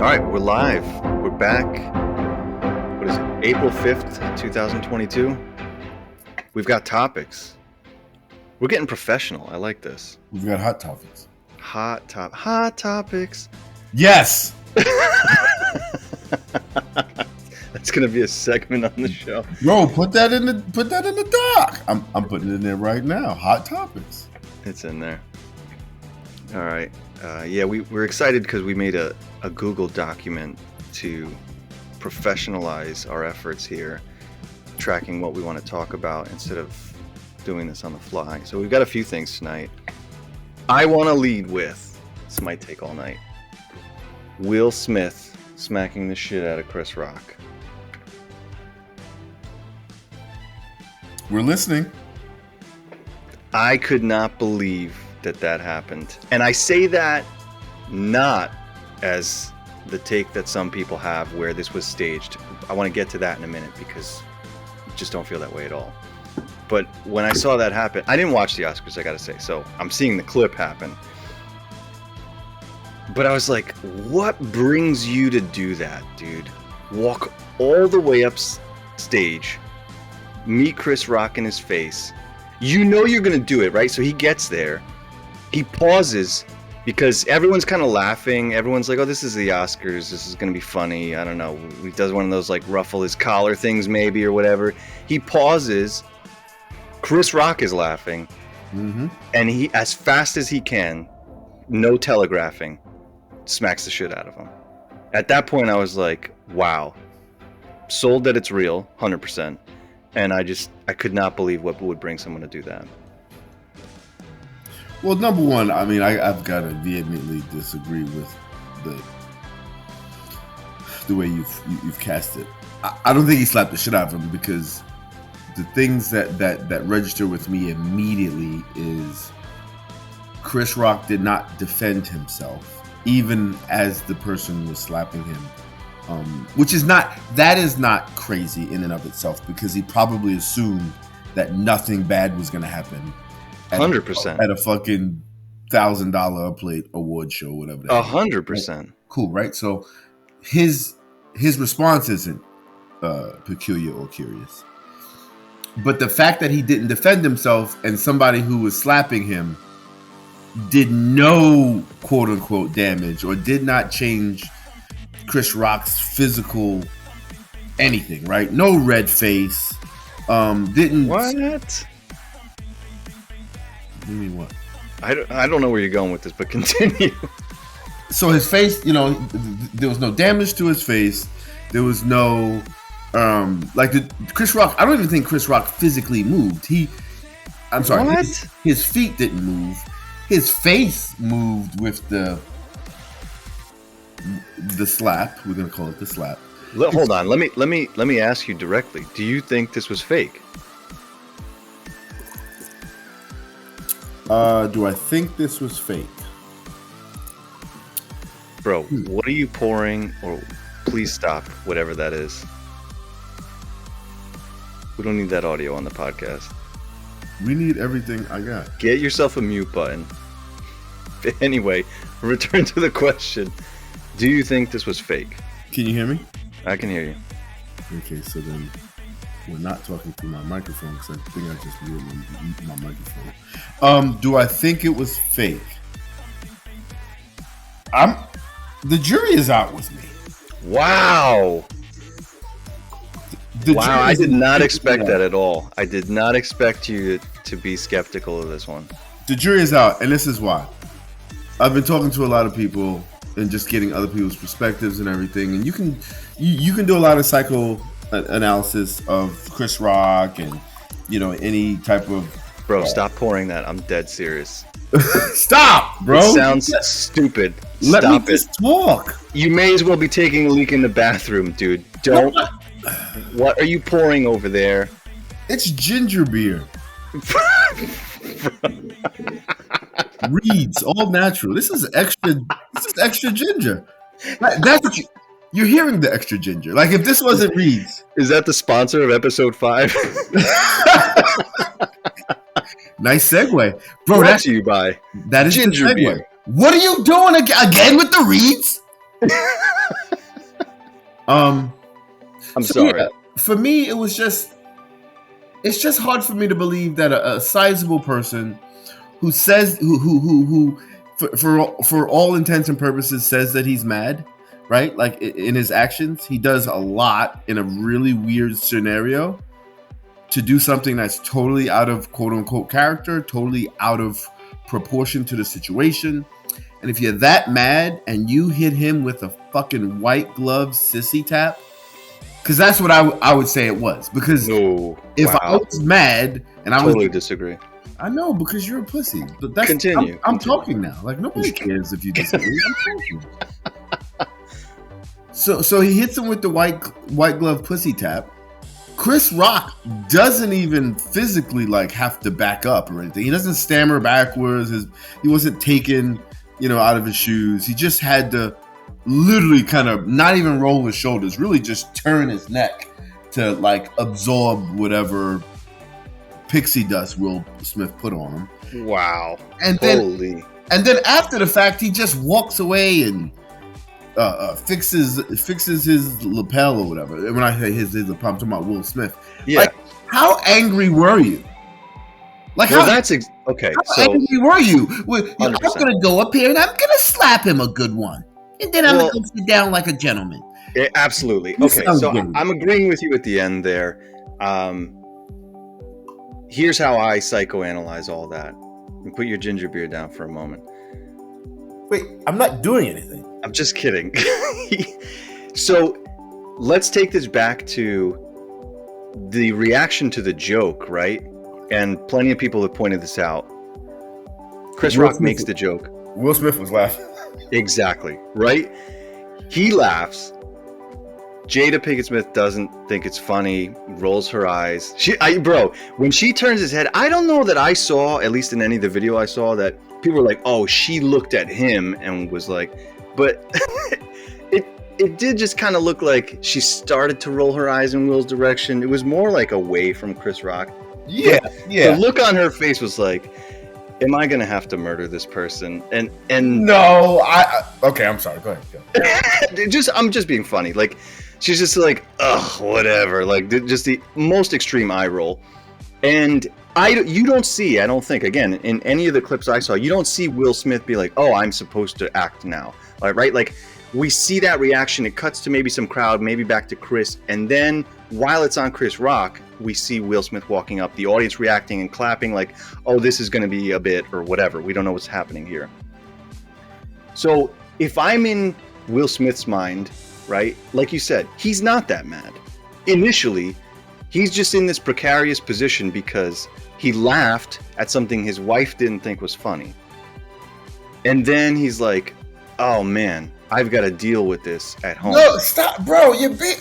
All right, we're live. We're back. What is it? April 5th, 2022. We've got topics. We're getting professional. I like this. We've got hot topics. Hot topics. Yes. That's gonna be a segment on the show. Bro, put that in the doc. I'm putting it in there right now. Hot topics. It's in there. All right. We're excited because we made a Google document to professionalize our efforts here, tracking what we want to talk about instead of doing this on the fly. So we've got a few things tonight. I want to lead with, this might take all night, Will Smith smacking the shit out of Chris Rock. We're listening. I could not believe that happened. And I say that not as the take that some people have where this was staged. I want to get to that in a minute because I just don't feel that way at all. But when I saw that happen, I didn't watch the Oscars, I gotta say, so I'm seeing the clip happen. But I was like, what brings you to do that, dude? Walk all the way up stage, meet Chris Rock in his face. You know you're gonna do it, right? So he gets there. He pauses because everyone's kind of laughing. Everyone's like, oh, this is the Oscars. This is going to be funny. I don't know. He does one of those like ruffle his collar things maybe or whatever. He pauses. Chris Rock is laughing. Mm-hmm. And he, as fast as he can, no telegraphing, smacks the shit out of him. At that point, I was like, wow. Sold that it's real, 100%. And I could not believe what would bring someone to do that. Well, number one, I mean, I've got to vehemently disagree with the way you've cast it. I don't think he slapped the shit out of him because the things that register with me immediately is Chris Rock did not defend himself, even as the person was slapping him. That is not crazy in and of itself because he probably assumed that nothing bad was going to happen. 100% at a fucking $1,000 a plate award show, whatever. 100%. Cool, right? So his response isn't peculiar or curious, but the fact that he didn't defend himself and somebody who was slapping him did no quote unquote damage or did not change Chris Rock's physical anything, right? No red face. Didn't what? You mean what? I don't know where you're going with this, but continue. So his face, there was no damage to his face. There was no, Chris Rock. I don't even think Chris Rock physically moved. I'm sorry. What? His feet didn't move. His face moved with the slap. We're gonna call it the slap. Hold on. Let me ask you directly. Do you think this was fake? Do I think this was fake? Bro, what are you pouring? Or please stop, whatever that is. We don't need that audio on the podcast. We need everything I got. Get yourself a mute button. Anyway, return to the question. Do you think this was fake? Can you hear me? I can hear you. Okay, so then we're not talking through my microphone because I think I just muted my microphone. Do I think it was fake? The jury is out with me. Wow. Wow, I did not expect that at all. I did not expect you to be skeptical of this one. The jury is out, and this is why. I've been talking to a lot of people and just getting other people's perspectives and everything, and you can do a lot of psychoanalysis of Chris Rock and any type of. Bro, stop pouring that. I'm dead serious. Stop, bro. It sounds stupid. Let Stop me just talk. You may as well be taking a leak in the bathroom, dude. Don't. What are you pouring over there? It's ginger beer. Reeds, all natural. This is extra ginger. That's what you're hearing, the extra ginger. Like if this wasn't Reeds. Is that the sponsor of episode 5? Nice segue. Bro, Brought to you by that is ginger beer. What are you doing again with the Reeds? Um, I'm so sorry. yeah, for me, it's just hard for me to believe that a sizable person who says who for all intents and purposes says that he's mad, right? Like in his actions, he does a lot in a really weird scenario to do something that's totally out of quote unquote character, totally out of proportion to the situation. And if you're that mad and you hit him with a fucking white glove sissy tap, because that's what I would say it was. Because No. if I Wow. was mad and I Totally was, disagree. I know because you're a pussy. But that's Continue. I'm Continue. talking now. Like nobody cares if you disagree. I'm talking. So he hits him with the white glove pussy tap. Chris Rock doesn't even physically like have to back up or anything. He doesn't stammer backwards. He wasn't taken, out of his shoes. He just had to literally kind of not even roll his shoulders, really just turn his neck to like absorb whatever pixie dust Will Smith put on him. Wow. And then after the fact, he just walks away and fixes his lapel or whatever. And when I say his lapel, I'm talking about Will Smith. Yeah. Like, how angry were you? Like, well, okay. How angry were you? I'm gonna go up here and I'm gonna slap him a good one, and then I'm gonna go sit down like a gentleman. Yeah, absolutely. Okay, so I'm agreeing with you at the end there. Here's how I psychoanalyze all that. And put your ginger beer down for a moment. Wait, I'm not doing anything. I'm just kidding. So let's take this back to the reaction to the joke, right? And plenty of people have pointed this out. Chris Rock makes the joke. Will Smith was laughing. Exactly, right? He laughs. Jada Pinkett Smith doesn't think it's funny, rolls her eyes. When she turns his head, I don't know that I saw, at least in any of the video I saw, that people were like, oh, she looked at him and was like, but it did just kind of look like she started to roll her eyes in Will's direction. It was more like away from Chris Rock. Yeah. The look on her face was like, am I gonna have to murder this person? And no, okay, I'm sorry. Go ahead. I'm just being funny. Like, she's just like, ugh, whatever. Like, just the most extreme eye roll. And you don't see, I don't think, again, in any of the clips I saw, you don't see Will Smith be like, oh, I'm supposed to act now. Right? Like, we see that reaction. It cuts to maybe some crowd, maybe back to Chris. And then while it's on Chris Rock, we see Will Smith walking up, the audience reacting and clapping like, oh, this is going to be a bit or whatever. We don't know what's happening here. So if I'm in Will Smith's mind, right, like you said, he's not that mad. Initially, he's just in this precarious position because he laughed at something his wife didn't think was funny. And then he's like, oh man, I've got to deal with this at home. No, stop, bro. You're being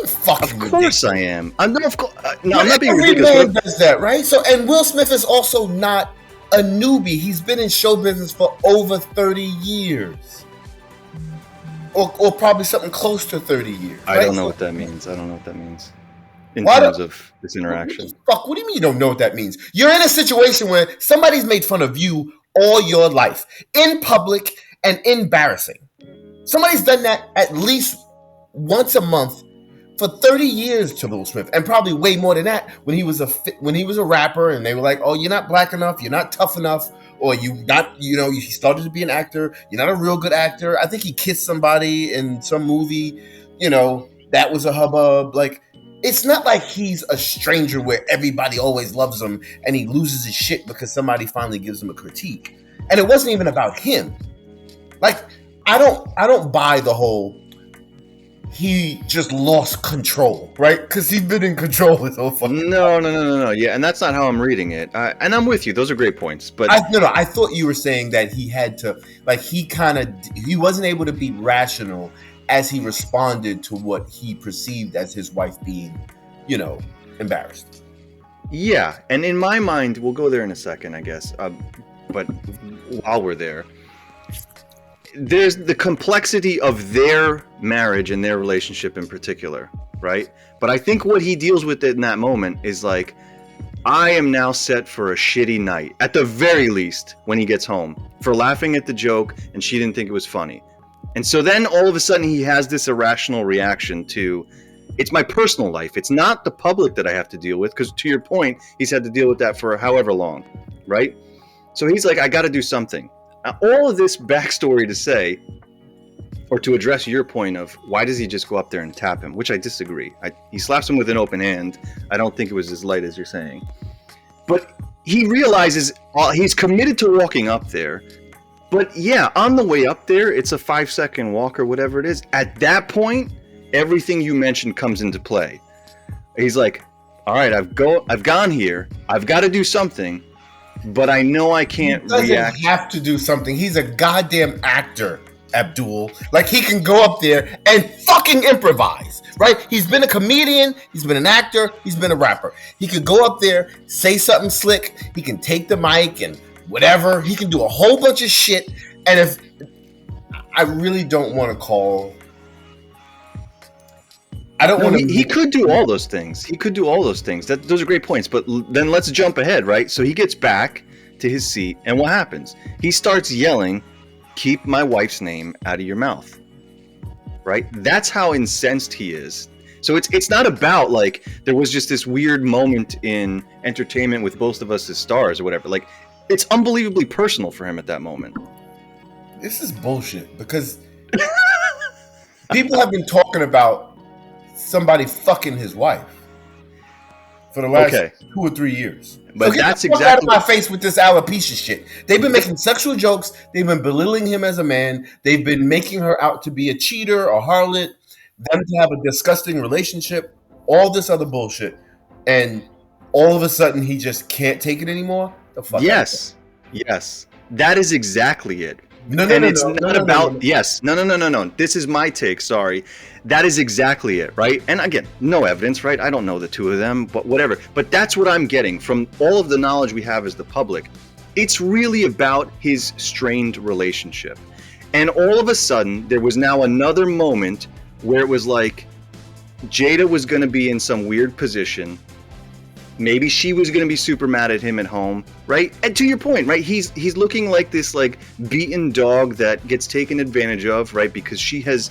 fucking ridiculous. Of course I am. I'm not being ridiculous. Every man does that, right? So, and Will Smith is also not a newbie. He's been in show business for over 30 years. Or probably something close to 30 years. I don't know what that means. In terms of this interaction. What do you mean you don't know what that means? You're in a situation where somebody's made fun of you all your life. In public and embarrassing. Somebody's done that at least once a month for 30 years to Will Smith, and probably way more than that when he was a rapper, and they were like, "Oh, you're not black enough, you're not tough enough, or he started to be an actor. You're not a real good actor." I think he kissed somebody in some movie. That was a hubbub. Like, it's not like he's a stranger where everybody always loves him and he loses his shit because somebody finally gives him a critique. And it wasn't even about him. Like, I don't buy the whole he just lost control, right? Because he's been in control his whole fucking No. Yeah, and that's not how I'm reading it. And I'm with you. Those are great points. But I thought you were saying that he had to, like, he wasn't able to be rational as he responded to what he perceived as his wife being, embarrassed. Yeah, and in my mind, we'll go there in a second, I guess. But while we're there, there's the complexity of their marriage and their relationship in particular, right? But I think what he deals with in that moment is like, I am now set for a shitty night, at the very least, when he gets home, for laughing at the joke and she didn't think it was funny. And so then all of a sudden he has this irrational reaction to, it's my personal life. It's not the public that I have to deal with, because to your point, he's had to deal with that for however long, right? So he's like, I got to do something. Now, all of this backstory to say, or to address your point of why does he just go up there and tap him, which I disagree. He slaps him with an open hand. I don't think it was as light as you're saying. But he realizes he's committed to walking up there. But yeah, on the way up there, it's a 5-second walk or whatever it is. At that point, everything you mentioned comes into play. He's like, all right, I've gone here. I've got to do something, but I know I can't react. He doesn't have to do something. He's a goddamn actor, Abdul. Like, he can go up there and fucking improvise, right? He's been a comedian. He's been an actor. He's been a rapper. He could go up there, say something slick. He can take the mic and whatever. He can do a whole bunch of shit. And if I really don't want to call, I don't want to. He could do all those things. He could do all those things. Those are great points. But then let's jump ahead, right? So he gets back to his seat, and what happens? He starts yelling, "Keep my wife's name out of your mouth." Right? That's how incensed he is. So it's not about like there was just this weird moment in entertainment with both of us as stars or whatever. Like, it's unbelievably personal for him at that moment. This is bullshit, because people have been talking about somebody fucking his wife for the last 2 or 3 years. But so that's get the fuck exactly out of my face with this alopecia shit. They've been making sexual jokes. They've been belittling him as a man. They've been making her out to be a cheater, a harlot, them to have a disgusting relationship, all this other bullshit. And all of a sudden, he just can't take it anymore. The fuck. Yes. That is exactly it. No. Yes. No. This is my take. Sorry. That is exactly it, right? And again, no evidence, right? I don't know the two of them, but whatever. But that's what I'm getting from all of the knowledge we have as the public. It's really about his strained relationship. And all of a sudden, there was now another moment where it was like Jada was going to be in some weird position. Maybe she was going to be super mad at him at home, right? And to your point, right? He's looking like this like beaten dog that gets taken advantage of, right? Because she has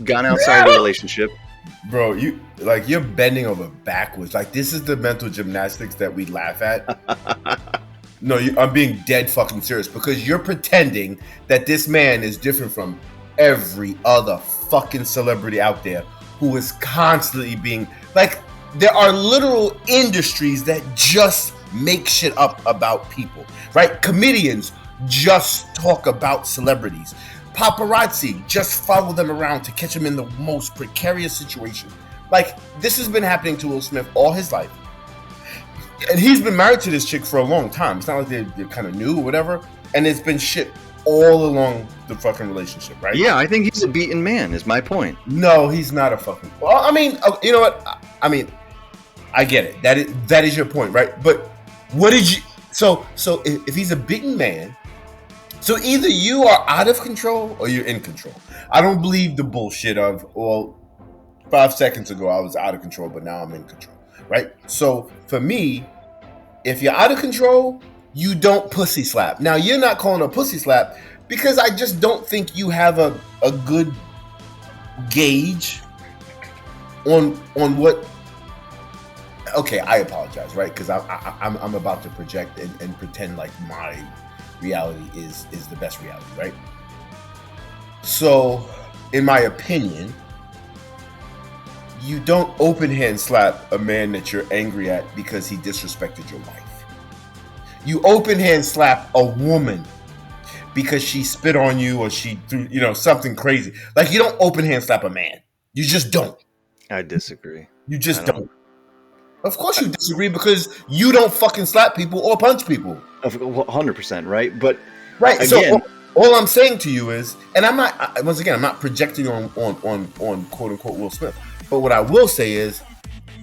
gone outside the relationship. Bro, you're bending over backwards. Like, this is the mental gymnastics that we laugh at. No, I'm being dead fucking serious, because you're pretending that this man is different from every other fucking celebrity out there who is constantly being like. There are literal industries that just make shit up about people, right? Comedians just talk about celebrities. Paparazzi just follow them around to catch them in the most precarious situation. Like, this has been happening to Will Smith all his life. And he's been married to this chick for a long time. It's not like they're kind of new or whatever. And it's been shit all along the fucking relationship, right? Yeah, I think he's a beaten man, is my point. No, he's not a fucking... Well, I mean, you know what? I mean... I get it. That is your point, right? But what did you... So if he's a beaten man, so either you are out of control or you're in control. I don't believe the bullshit of, well, 5 seconds ago I was out of control, but now I'm in control, right? So for me, if you're out of control, you don't pussy slap. Now, you're not calling a pussy slap because I just don't think you have a good gauge on what... Okay, I apologize, right? Because I'm about to project and pretend like my reality is the best reality, right? So, in my opinion, you don't open hand slap a man that you're angry at because he disrespected your wife. You open hand slap a woman because she spit on you or she threw, something crazy. Like, you don't open hand slap a man. You just don't. I disagree. You just don't. Of course you disagree, because you don't fucking slap people or punch people. 100%, right? But right. Again, so all I'm saying to you is, and I'm not projecting on quote unquote Will Smith. But what I will say is,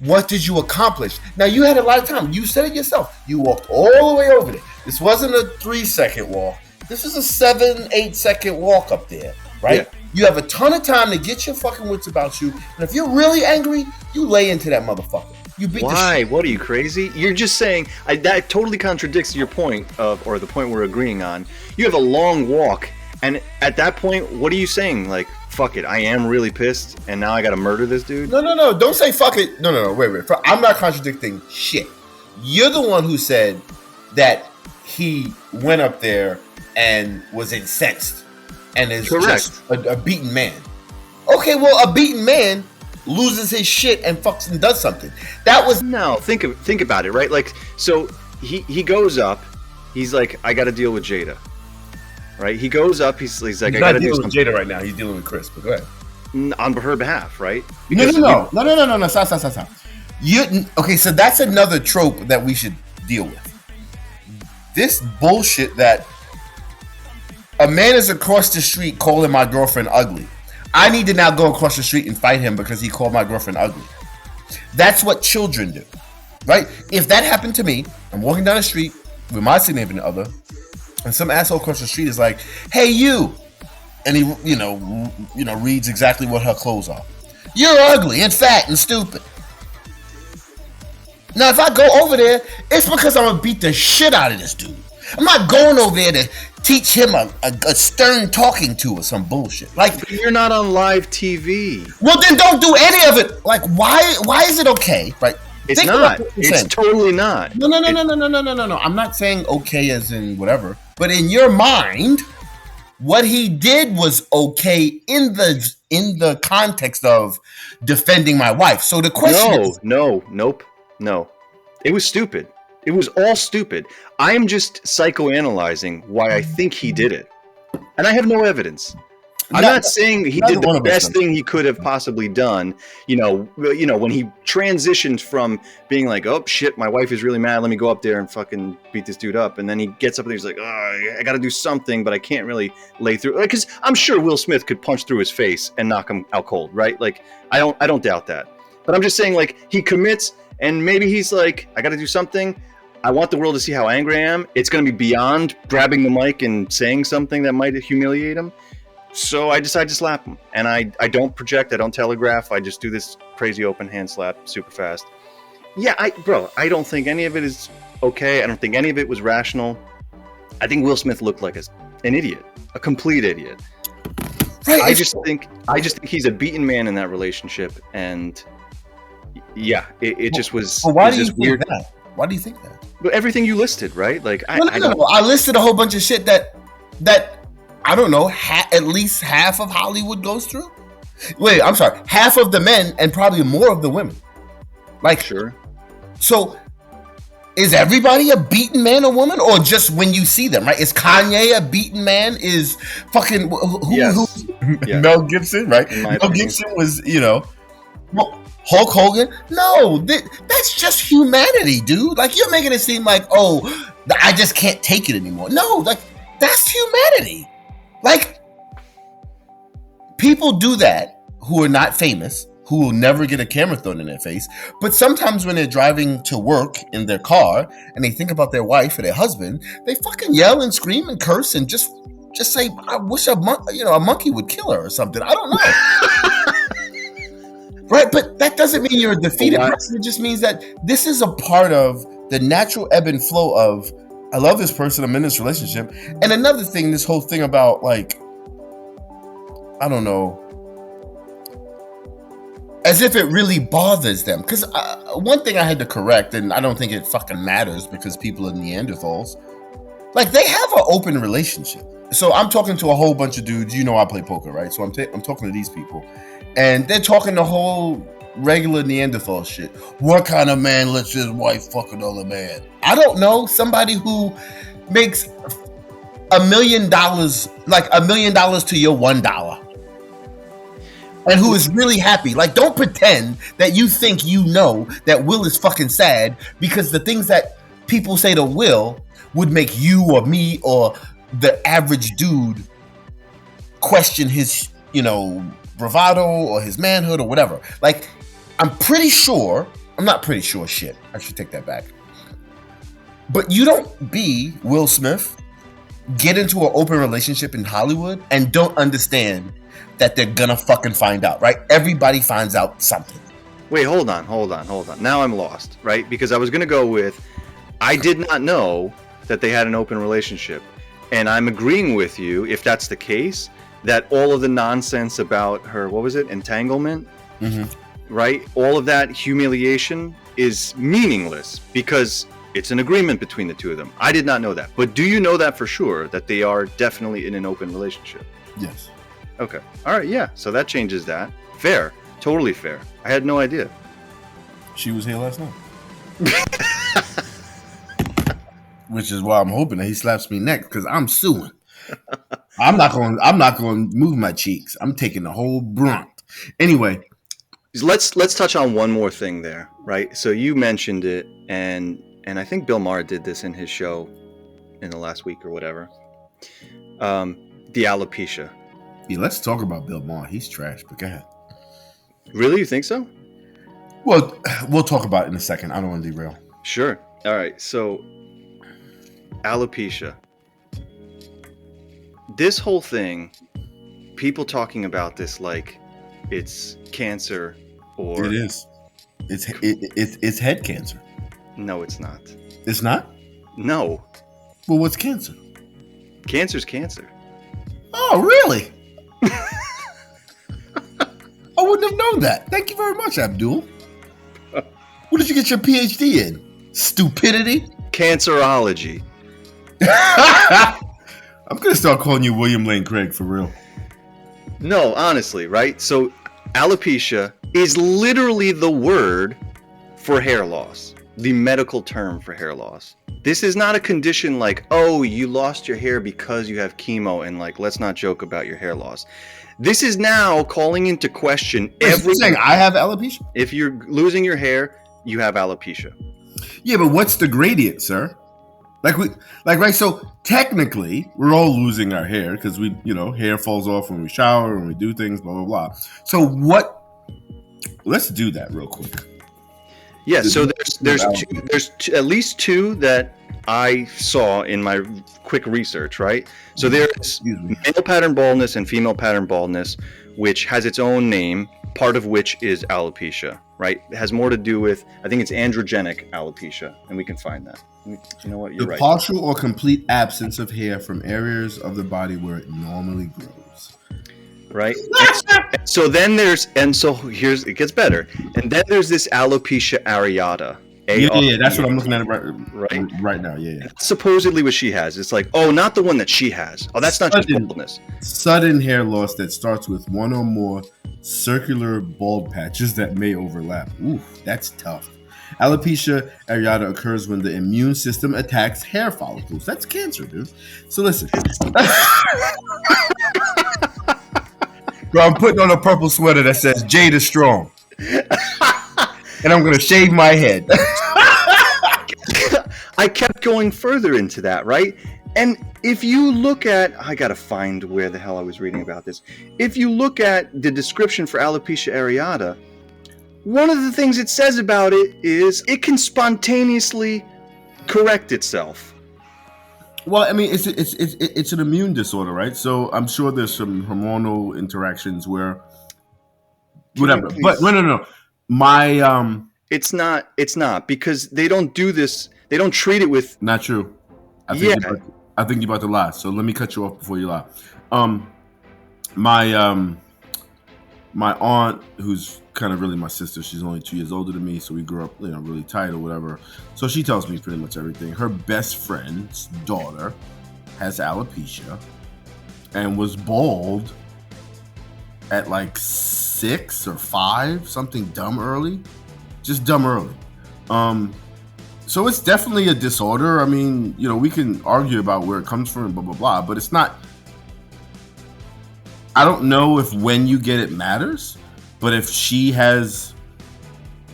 what did you accomplish? Now, you had a lot of time. You said it yourself. You walked all the way over there. This wasn't a 3-second walk. This is a 7-8 second walk up there, right? Yeah. You have a ton of time to get your fucking wits about you. And if you're really angry, you lay into that motherfucker. You beat Why? What are you, crazy? You're just saying that totally contradicts your point or the point we're agreeing on. You have a long walk, And at that point, what are you saying? Like, fuck it, I am really pissed, and now I gotta murder this dude? No. Don't say fuck it. No. Wait. I'm not contradicting shit. You're the one who said that he went up there and was incensed and is just a beaten man. Okay, well, a beaten man loses his shit and fucks and does something. That was no. Think about it, right? Like, so he goes up. He's like, I got to deal with Jada, right? He goes up. He's like, I got to do something. He's not dealing with Jada right now. He's dealing with Chris. But go ahead. On her behalf, right? No. Stop. Okay, so that's another trope that we should deal with. This bullshit that a man is across the street calling my girlfriend ugly. I need to now go across the street and fight him because he called my girlfriend ugly. That's what children do, right? If that happened to me, I'm walking down the street with my significant other, and some asshole across the street is like, "Hey, you," and he, reads exactly what her clothes are. You're ugly and fat and stupid. Now, if I go over there, it's because I'm gonna beat the shit out of this dude. I'm not going over there to teach him a stern talking to or some bullshit. Like, but you're not on live TV. Well, then don't do any of it. Like, why is it okay? Right? It's not. It's totally not. No. I'm not saying okay as in whatever. But in your mind, what he did was okay in the context of defending my wife. So the question is, nope. It was stupid. It was all stupid. I am just psychoanalyzing why I think he did it. And I have no evidence. I'm not saying he did the best thing he could have possibly done. You know, when he transitioned from being like, oh shit, my wife is really mad, let me go up there and fucking beat this dude up. And then he gets up and he's like, oh, I got to do something, but I can't really lay through. Because I'm sure Will Smith could punch through his face and knock him out cold, right? Like, I don't doubt that. But I'm just saying, like, he commits, and maybe he's like, I got to do something. I want the world to see how angry I am. It's going to be beyond grabbing the mic and saying something that might humiliate him. So I decide to slap him. And I don't project. I don't telegraph. I just do this crazy open hand slap super fast. Yeah, I don't think any of it is okay. I don't think any of it was rational. I think Will Smith looked like an idiot, a complete idiot. Right, I just think he's a beaten man in that relationship. And yeah, it just was. Well, why do you think that? Why do you think that? But everything you listed, right? Like no. I listed a whole bunch of shit that I don't know. At least half of Hollywood goes through. Wait, I'm sorry. Half of the men and probably more of the women. Like, sure. So, is everybody a beaten man or woman, or just when you see them? Right? Is Kanye a beaten man? Is fucking who? Mel Gibson, right? Mel Gibson was, Hulk Hogan? No, that's just humanity, dude. Like, you're making it seem like, oh, I just can't take it anymore. No, like, that's humanity. Like, people do that who are not famous, who will never get a camera thrown in their face. But sometimes when they're driving to work in their car and they think about their wife or their husband, they fucking yell and scream and curse and just say, I wish a monkey would kill her or something. I don't know. Right, but that doesn't mean you're a defeated person. It just means that this is a part of the natural ebb and flow of, I love this person, I'm in this relationship. And another thing, this whole thing about, like, I don't know, as if it really bothers them. Because one thing I had to correct, and I don't think it fucking matters because people are Neanderthals, like, they have an open relationship. So I'm talking to a whole bunch of dudes. You know I play poker, right? So I'm talking to these people. And they're talking the whole regular Neanderthal shit. What kind of man lets his wife fuck another man? I don't know. Somebody who makes $1 million, like $1 million to your $1. And who is really happy. Like, don't pretend that you think you know that Will is fucking sad, because the things that people say to Will would make you or me or the average dude question his, bravado or his manhood or whatever. Like, I'm not pretty sure, shit, I should take that back. But you don't be Will Smith, get into an open relationship in Hollywood and don't understand that they're gonna fucking find out, right? Everybody finds out something. Wait, hold on. Now I'm lost, right? Because I was gonna go with, I did not know that they had an open relationship. And I'm agreeing with you, if that's the case, that all of the nonsense about her, what was it, entanglement, right? All of that humiliation is meaningless because it's an agreement between the two of them. I did not know that. But do you know that for sure, that they are definitely in an open relationship? Yes. Okay. All right. Yeah. So that changes that. Fair. Totally fair. I had no idea. She was here last night. Which is why I'm hoping that he slaps me next, because I'm suing. I'm not going to move my cheeks. I'm taking the whole brunt. Anyway, let's touch on one more thing there, right? So you mentioned it, and I think Bill Maher did this in his show in the last week or whatever. The alopecia. Yeah, let's talk about Bill Maher. He's trash, but go ahead. Really? You think so? Well, we'll talk about it in a second. I don't want to derail. Sure. All right. So, alopecia. This whole thing, people talking about this like it's cancer or... It is. It's head cancer. No, it's not. It's not? No. Well, what's cancer? Cancer's cancer. Oh, really? I wouldn't have known that. Thank you very much, Abdul. What did you get your PhD in? Stupidity? Cancerology. I'm going to start calling you William Lane Craig for real. No, honestly, right? So alopecia is literally the word for hair loss, the medical term for hair loss. This is not a condition like, oh, you lost your hair because you have chemo, and like, let's not joke about your hair loss. This is now calling into question everything. Saying I have alopecia? If you're losing your hair, you have alopecia. Yeah, but what's the gradient, sir? Right? So technically, we're all losing our hair because hair falls off when we shower, when we do things, blah blah blah. So what? Let's do that real quick. Yeah. So there's at least two that I saw in my quick research, right? So there's male pattern baldness and female pattern baldness, which has its own name, part of which is alopecia, right? It has more to do with, I think it's androgenic alopecia, and we can find that. You know what? You're the right. Partial or complete absence of hair from areas of the body where it normally grows. Right? So then here's, it gets better. And then there's this alopecia areata. Yeah, that's what I'm looking at right now. Yeah. That's supposedly what she has. It's like, oh, not the one that she has. Oh, that's not just baldness. Sudden hair loss that starts with one or more circular bald patches that may overlap. Ooh, that's tough. Alopecia areata occurs when the immune system attacks hair follicles. That's cancer, dude. So listen. Bro, I'm putting on a purple sweater that says Jade is strong. And I'm going to shave my head. I kept going further into that, right? And if you look at, I got to find where the hell I was reading about this. If you look at the description for alopecia areata, one of the things it says about it is it can spontaneously correct itself. Well, I mean, it's an immune disorder, right? So I'm sure there's some hormonal interactions where whatever. But no. My it's not because they don't do this. They don't treat it with. Not true. I think you're about to lie. So let me cut you off before you lie. My aunt, who's kind of really my sister, she's only 2 years older than me, so we grew up, really tight or whatever. So she tells me pretty much everything. Her best friend's daughter has alopecia and was bald at like 6 or 5, something dumb early. Just dumb early. So it's definitely a disorder. I mean, we can argue about where it comes from and blah, blah, blah, but it's not. I don't know if when you get it matters, but if she has,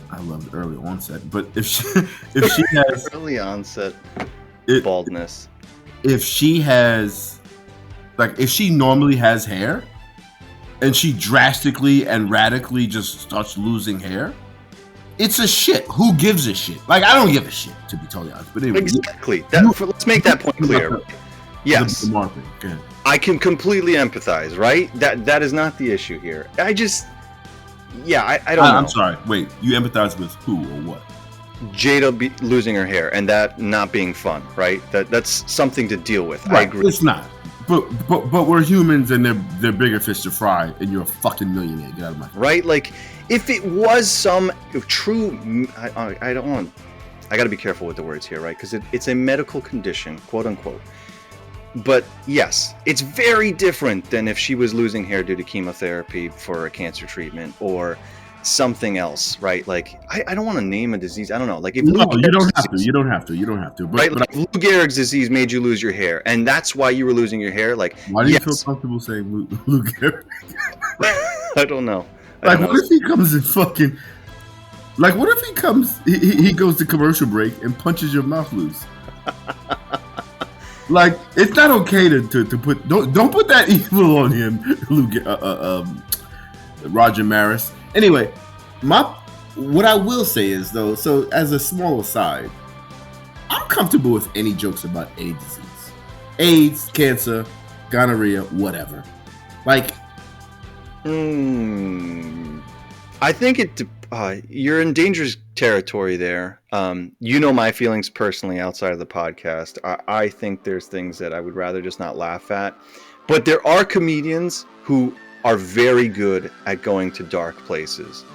I love early onset, but if she has early onset baldness, if she has, if she normally has hair and she drastically and radically just starts losing hair, it's a shit. Who gives a shit? I don't give a shit, to be totally honest. But anyway, exactly. Let's make that point clear. Yes. The market. Go ahead. I can completely empathize, right? That is not the issue here. I don't know. I'm sorry. Wait, you empathize with who or what? Jada losing her hair and that not being fun, right? That's something to deal with. Right. I agree. It's not. But we're humans and they're bigger fish to fry, and you're a fucking millionaire. Get out of my face. Right? Like, if it was some true, I don't want. I got to be careful with the words here, right? Because it's a medical condition, quote unquote. But yes, it's very different than if she was losing hair due to chemotherapy for a cancer treatment or something else, right? Like, I don't want to name a disease. I don't know. Like, if No, you don't have to. You don't have to. Right? Like, if Lou Gehrig's disease made you lose your hair, and that's why you were losing your hair. Like, why do you feel comfortable saying Lou Gehrig? I don't know. What if he comes and fucking? Like, what if he comes? He goes to commercial break and punches your mouth loose. Like, it's not okay to put don't put that evil on him, Roger Maris. Anyway, what I will say is though, so as a small aside, I'm comfortable with any jokes about any disease, AIDS, cancer, gonorrhea, whatever. Like, I think you're in dangerous territory there. You know my feelings personally outside of the podcast. I think there's things that I would rather just not laugh at. But there are comedians who are very good at going to dark places.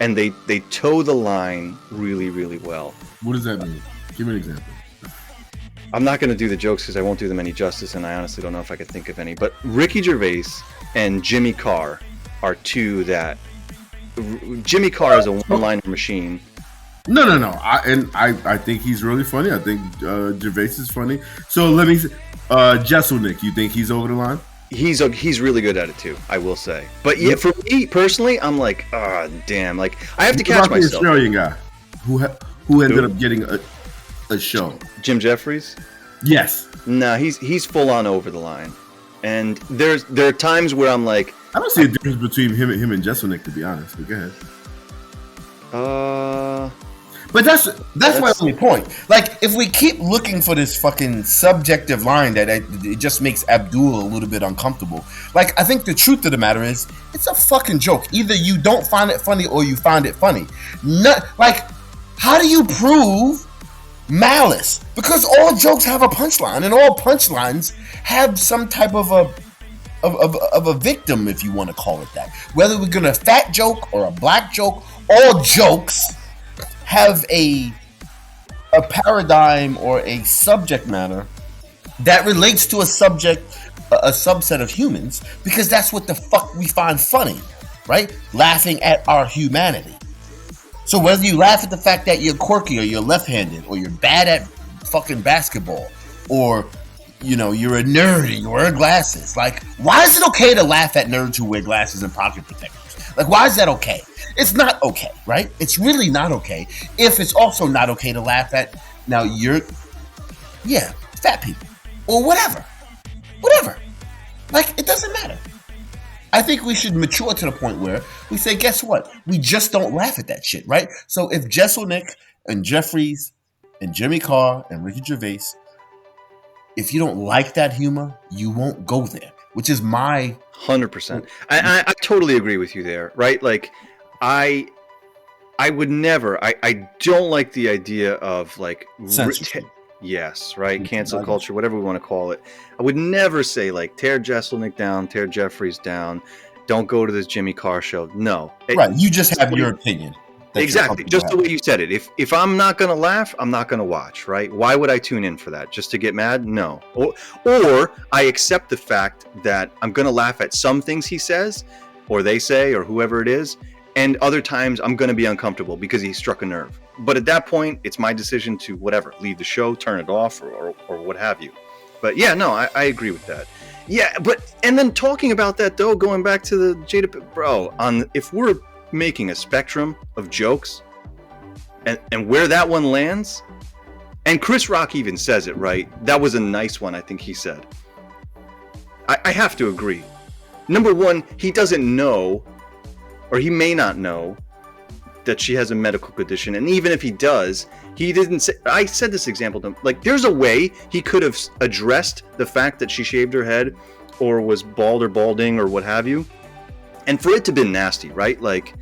And they toe the line really, really well. What does that mean? Give me an example. I'm not going to do the jokes because I won't do them any justice, and I honestly don't know if I could think of any. But Ricky Gervais and Jimmy Carr are two that... Jimmy Carr is a one-liner machine. No. I think he's really funny. I think Gervais is funny. So let me say, Jeselnik, you think he's over the line? He's really good at it too, I will say. But yeah, for me personally, I'm like, damn. Like, I have to catch myself. The Australian guy who ended up getting a show. Jim Jeffries? Yes. No, he's full on over the line. And there are times where I'm like, I don't see a difference between him and Jeselnik, to be honest. But go ahead. But that's my only point. Like, if we keep looking for this fucking subjective line that it just makes Abdul a little bit uncomfortable. Like, I think the truth of the matter is, it's a fucking joke. Either you don't find it funny or you find it funny. Like, how do you prove malice? Because all jokes have a punchline, and all punchlines have some type of a victim, if you want to call it that. Whether we're gonna fat joke or a black joke, all jokes have a paradigm or a subject matter that relates to a subset of humans, because that's what the fuck we find funny, right? Laughing at our humanity. So whether you laugh at the fact that you're quirky or you're left-handed or you're bad at fucking basketball or you're a nerd and you wear glasses. Like, why is it okay to laugh at nerds who wear glasses and pocket protectors? Like, why is that okay? It's not okay, right? It's really not okay. If it's also not okay to laugh at, fat people or whatever. Like, it doesn't matter. I think we should mature to the point where we say, guess what? We just don't laugh at that shit, right? So if Jeselnik and Jeffries and Jimmy Carr and Ricky Gervais, if you don't like that humor, you won't go there, which is my 100%. I totally agree with you there, right? Like, I would never. I don't like the idea of like censorship. Yes, right. Cancel culture, whatever we want to call it. I would never say like tear Jeselnik down, tear Jeffries down. Don't go to this Jimmy Carr show. No, right. You just have your opinion. Exactly, just the way you said it. If I'm not gonna laugh, I'm not gonna watch. Right? Why would I tune in for that? Just to get mad? No. Or I accept the fact that I'm gonna laugh at some things he says, or they say, or whoever it is, and other times I'm gonna be uncomfortable because he struck a nerve. But at that point, it's my decision to leave the show, turn it off, or what have you. But yeah, no, I agree with that. Yeah, and then talking about that though, going back to the Jada, bro, if we're making a spectrum of jokes and where that one lands, and Chris Rock even says it, right? That was a nice one, I think he said. I have to agree. Number one, he doesn't know, or he may not know, that she has a medical condition, and even if he does, he didn't say. I said this example to him, like, there's a way he could have addressed the fact that she shaved her head or was bald or balding or what have you, and for it to have been nasty, right? Like,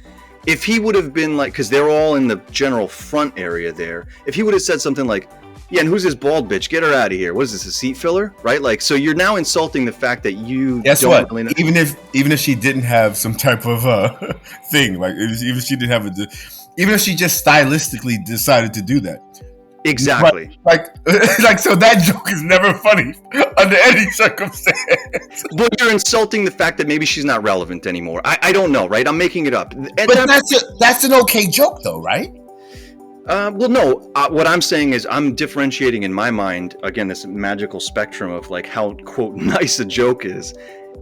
if he would have been like, because they're all in the general front area there, if he would have said something like, yeah, and who's this bald bitch? Get her out of here. What is this, a seat filler? Right? Like, so you're now insulting the fact that you Guess don't what? really know. Even if she didn't have some type of thing, like even if she didn't have even if she just stylistically decided to do that. Exactly. Like so that joke is never funny under any circumstance. Well, you're insulting the fact that maybe she's not relevant anymore. I don't know, right? I'm making it up. But that's an okay joke, though, right? Well, no. What I'm saying is I'm differentiating in my mind, again, this magical spectrum of like how, quote, nice a joke is.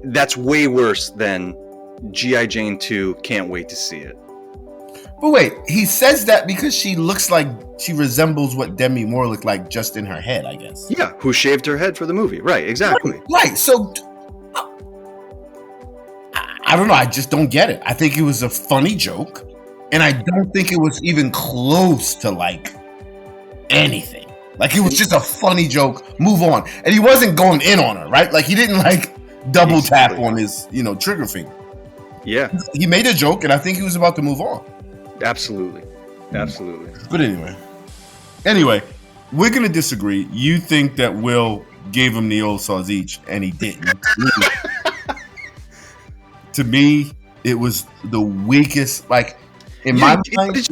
That's way worse than G.I. Jane 2, can't wait to see it. But wait, he says that because she looks like she resembles what Demi Moore looked like just in her head, I guess. Yeah, who shaved her head for the movie. Right, exactly. Right. So I don't know. I just don't get it. I think it was a funny joke. And I don't think it was even close to like anything. Like it was just a funny joke. Move on. And he wasn't going in on her, right? Like he didn't like double tap on his, trigger finger. Yeah. He made a joke and I think he was about to move on. Absolutely. Absolutely. But anyway, we're going to disagree. You think that Will gave him the old saws each and he didn't. To me, it was the weakest, like, in my mind,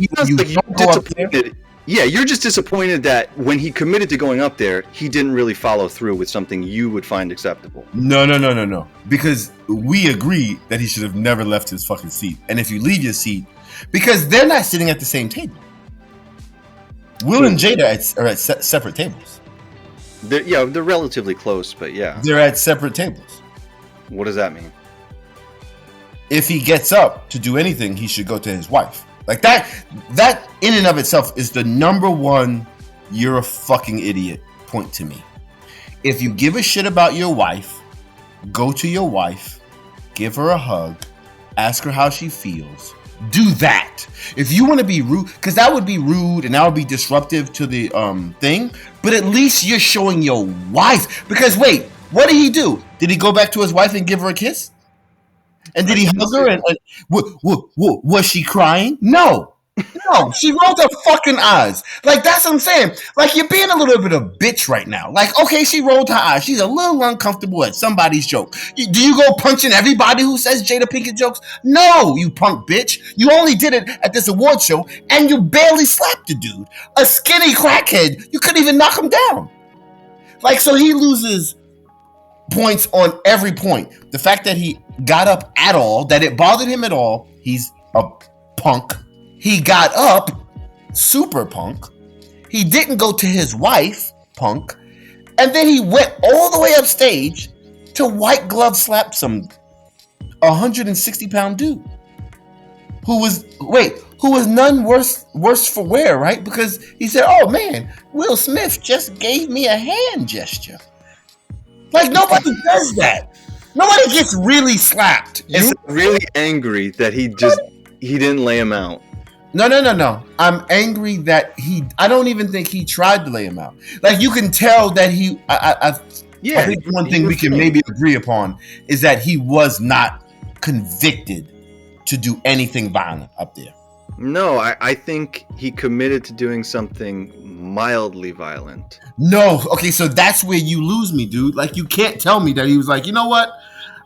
you're just disappointed that when he committed to going up there, he didn't really follow through with something you would find acceptable. No. Because we agree that he should have never left his fucking seat. And if you leave your seat, because they're not sitting at the same table. Will and Jada are at separate tables. They're relatively close, but yeah. They're at separate tables. What does that mean? If he gets up to do anything, he should go to his wife. Like that in and of itself is the number one you're a fucking idiot point to me. If you give a shit about your wife, go to your wife, give her a hug, ask her how she feels. Do that. If you want to be rude, because that would be rude and that would be disruptive to the thing, but at least you're showing your wife. Because wait, what did he do? Did he go back to his wife and give her a kiss? And did he hug her? And was she crying? No, she rolled her fucking eyes. Like, that's what I'm saying. Like, you're being a little bit of a bitch right now. Like, okay, she rolled her eyes. She's a little uncomfortable at somebody's joke. Do you go punching everybody who says Jada Pinkett jokes? No, you punk bitch. You only did it at this award show, and you barely slapped the dude. A skinny crackhead. You couldn't even knock him down. Like, so he loses points on every point. The fact that he got up at all, that it bothered him at all, he's a punk. He got up, super punk. He didn't go to his wife, punk. And then he went all the way upstage to white glove slap some 160-pound dude who was none worse for wear, right? Because he said, oh man, Will Smith just gave me a hand gesture. Like, nobody does that. Nobody gets really slapped. You're really angry that he didn't lay him out. No. I'm angry that I don't even think he tried to lay him out. Like, you can tell that I think one thing we can maybe agree upon is that he was not convicted to do anything violent up there. No, I think he committed to doing something mildly violent. No, okay, so that's where you lose me, dude. Like, you can't tell me that he was like, you know what?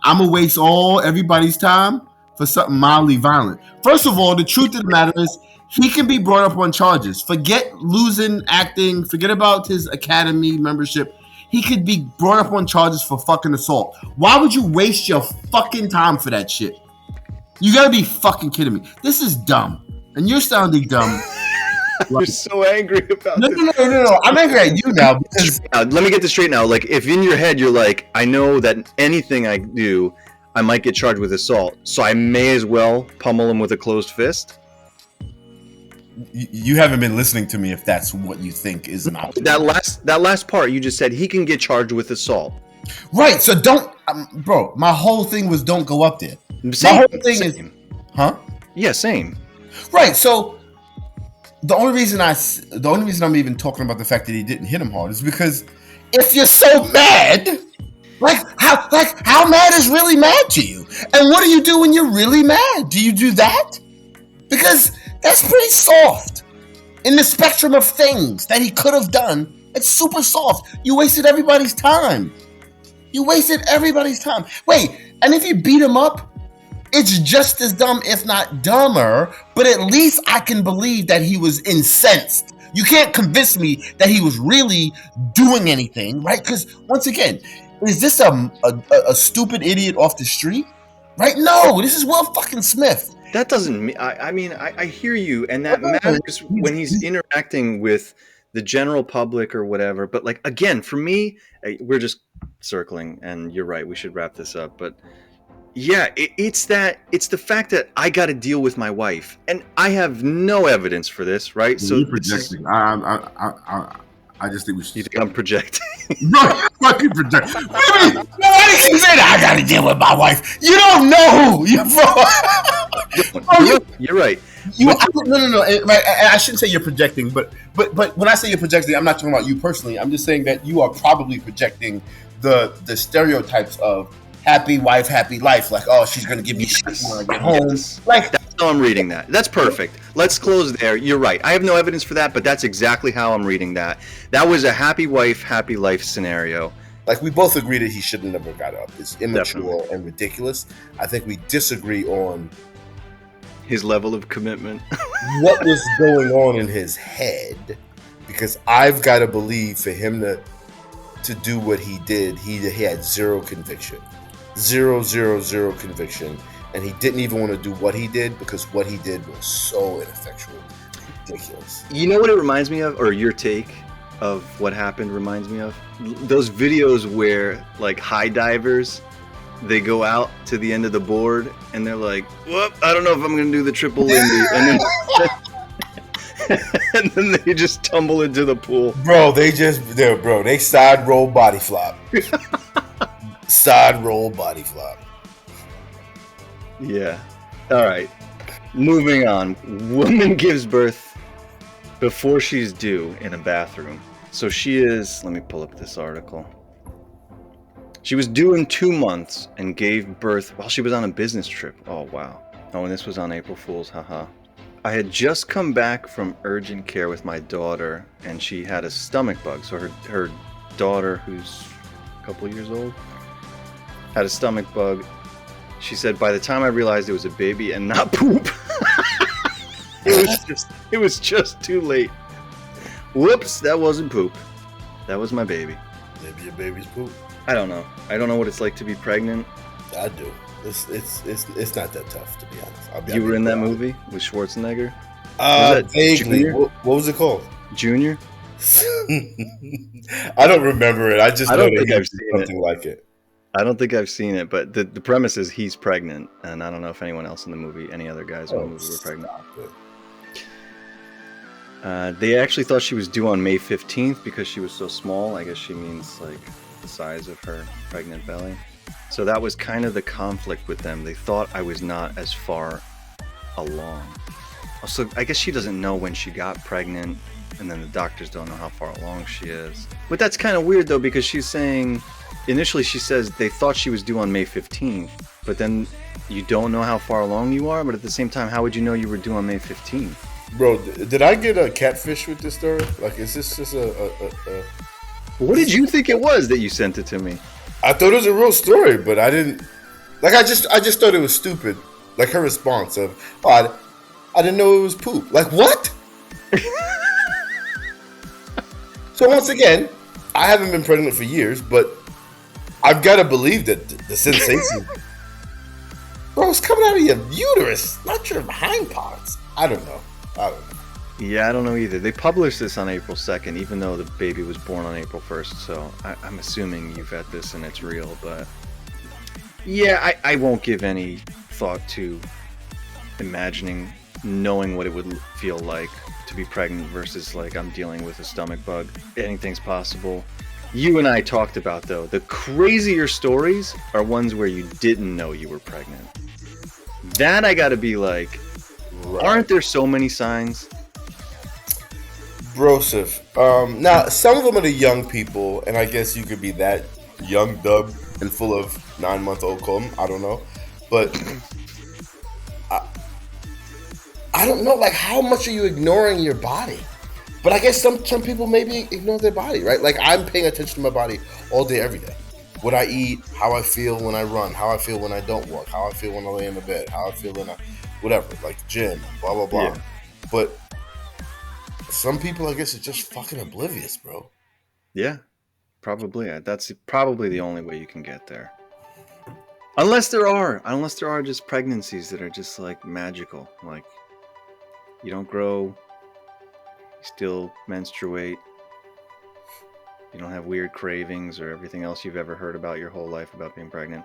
I'm gonna waste everybody's time for something mildly violent. First of all, the truth of the matter is he can be brought up on charges. Forget losing acting, forget about his academy membership. He could be brought up on charges for fucking assault. Why would you waste your fucking time for that shit? You gotta be fucking kidding me. This is dumb. And you're sounding dumb. You're so angry about this. No. I'm angry at you now because let me get this straight now. Like, if in your head you're like, I know that anything I do, I might get charged with assault, so I may as well pummel him with a closed fist. You haven't been listening to me if that's what you think is an option. That last part you just said he can get charged with assault. Right. So don't, bro. My whole thing was don't go up there. Same, my whole thing is, huh? Yeah, same. Right. So the only reason I'm even talking about the fact that he didn't hit him hard is because if you're so mad, how mad is really mad to you? And what do you do when you're really mad? Do you do that? Because that's pretty soft. In the spectrum of things that he could have done, it's super soft. You wasted everybody's time. Wait, and if you beat him up, it's just as dumb, if not dumber, but at least I can believe that he was incensed. You can't convince me that he was really doing anything, right? Because once again, is this a stupid idiot off the street? Right? No, this is Will fucking Smith. That doesn't mean. I hear you, and that matters when he's interacting with the general public or whatever. But like again, for me, we're just circling, and you're right. We should wrap this up. But yeah, it's the fact that I got to deal with my wife, and I have no evidence for this, right? So you're projecting. I just think we should. You think I'm projecting? No, fucking project. Why did you say that? I got to deal with my wife. You don't know, You're right. No. I shouldn't say you're projecting, but when I say you're projecting, I'm not talking about you personally. I'm just saying that you are probably projecting the stereotypes of happy wife, happy life. Like, oh, she's gonna give me shit when I get home. Yes. Like that's how I'm reading that. That's perfect. Let's close there. You're right. I have no evidence for that, but that's exactly how I'm reading that. That was a happy wife, happy life scenario. Like, we both agree that he should have never got up. It's immature and ridiculous. I think we disagree on his level of commitment. What was going on in his head, because I've got to believe for him to do what he did, he had zero conviction. Zero conviction. And he didn't even want to do what he did because what he did was so ineffectual. Ridiculous. You know what it reminds me of, or your take of what happened reminds me of? Those videos where like high divers, they go out to the end of the board and they're like, whoop, I don't know if I'm going to do the triple Lindy. And then they just tumble into the pool. Bro, they side roll body flop. Side roll body flop. Yeah. All right. Moving on. Woman gives birth before she's due in a bathroom. So she is, let me pull up this article. She was due in 2 months and gave birth while she was on a business trip. Oh, wow. Oh, and this was on April Fool's. Haha. I had just come back from urgent care with my daughter, and she had a stomach bug. So her daughter, who's a couple years old, had a stomach bug. She said, by the time I realized it was a baby and not poop, it was just too late. Whoops, that wasn't poop. That was my baby. Maybe your baby's poop. I don't know. I don't know what it's like to be pregnant. I do. It's not that tough, to be honest. You were in that movie with Schwarzenegger? Vaguely. What was it called? Junior? I don't remember it. I don't think I've seen something like it. I don't think I've seen it, but the premise is he's pregnant, and I don't know if anyone else in the movie, any other guys in the movie were pregnant. They actually thought she was due on May 15th because she was so small. I guess she means like the size of her pregnant belly. So that was kind of the conflict with them. They thought I was not as far along. Also, I guess she doesn't know when she got pregnant, and then the doctors don't know how far along she is. But that's kind of weird though, because she's saying, initially she says they thought she was due on May 15th, but then you don't know how far along you are, but at the same time, how would you know you were due on May 15th? Bro, did I get a catfish with this story? Like, is this just a... What did you think it was that you sent it to me? I thought it was a real story, but I didn't... Like, I just thought it was stupid. Like, her response of, oh, I didn't know it was poop. Like, what? So once again, I haven't been pregnant for years, but I've got to believe that the sensation... Bro, it's coming out of your uterus, not your hind parts. I don't know. Yeah, I don't know either. They published this on April 2nd, even though the baby was born on April 1st, so I'm assuming you've had this and it's real, but... Yeah, I won't give any thought to imagining, knowing what it would feel like to be pregnant versus, like, I'm dealing with a stomach bug. Anything's possible. You and I talked about, though, the crazier stories are ones where you didn't know you were pregnant. That I gotta be like, right. Aren't there so many signs? Broseph. Now, some of them are the young people, and I guess you could be that young, dumb, and full of 9-month-old cum. I don't know. But I I don't know, like, how much are you ignoring your body? But I guess some people maybe ignore their body, right? Like, I'm paying attention to my body all day, every day. What I eat, how I feel when I run, how I feel when I don't walk, how I feel when I lay in the bed, how I feel when I, whatever, like gym, blah, blah, blah. Yeah. But some people, I guess, are just fucking oblivious, bro. Yeah, probably. That's probably the only way you can get there. Unless there are just pregnancies that are just like magical. Like, you don't grow, you still menstruate, you don't have weird cravings or everything else you've ever heard about your whole life about being pregnant.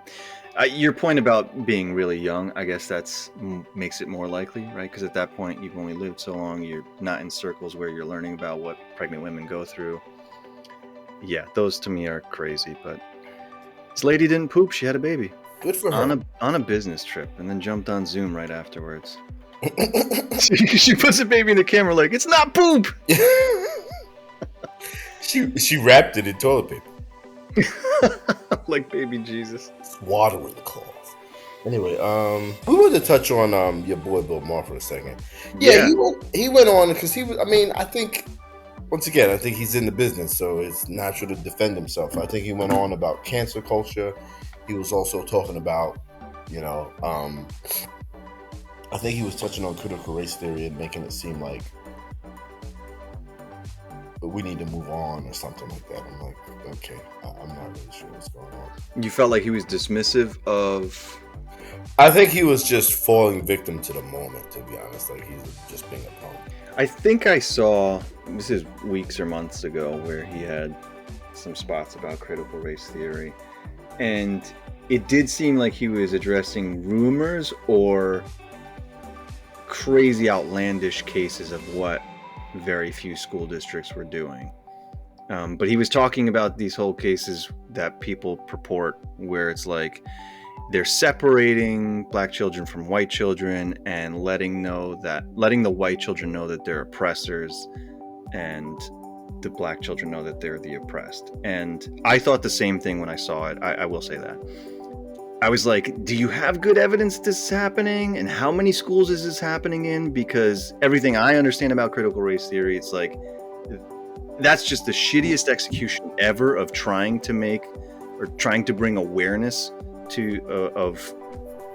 Your point about being really young, I guess that's makes it more likely, right? Because at that point, you've only lived so long, you're not in circles where you're learning about what pregnant women go through. Yeah, those to me are crazy, but this lady didn't poop, she had a baby. Good for her. On a business trip, and then jumped on Zoom right afterwards. She puts the baby in the camera like, it's not poop! She wrapped it in toilet paper. Like baby Jesus. Swaddling the cloth. Anyway, we wanted to touch on your boy Bill Maher for a second. Yeah. He went on because he was, I mean, I think, once again, I think he's in the business, so it's natural to defend himself. I think he went on about cancel culture. He was also talking about, I think he was touching on critical race theory and making it seem like we need to move on or something like that. I'm like, okay, I'm not really sure what's going on. You felt like he was dismissive of... I think he was just falling victim to the moment, to be honest. Like, he's just being a punk. I think I saw, this is weeks or months ago, where he had some spots about critical race theory. And it did seem like he was addressing rumors or crazy outlandish cases of what very few school districts were doing. But he was talking about these whole cases that people purport where it's like they're separating black children from white children and letting the white children know that they're oppressors and the black children know that they're the oppressed. And I thought the same thing when I saw it. I will say that. I was like, do you have good evidence this is happening? And how many schools is this happening in? Because everything I understand about critical race theory, it's like, that's just the shittiest execution ever of trying to bring awareness to of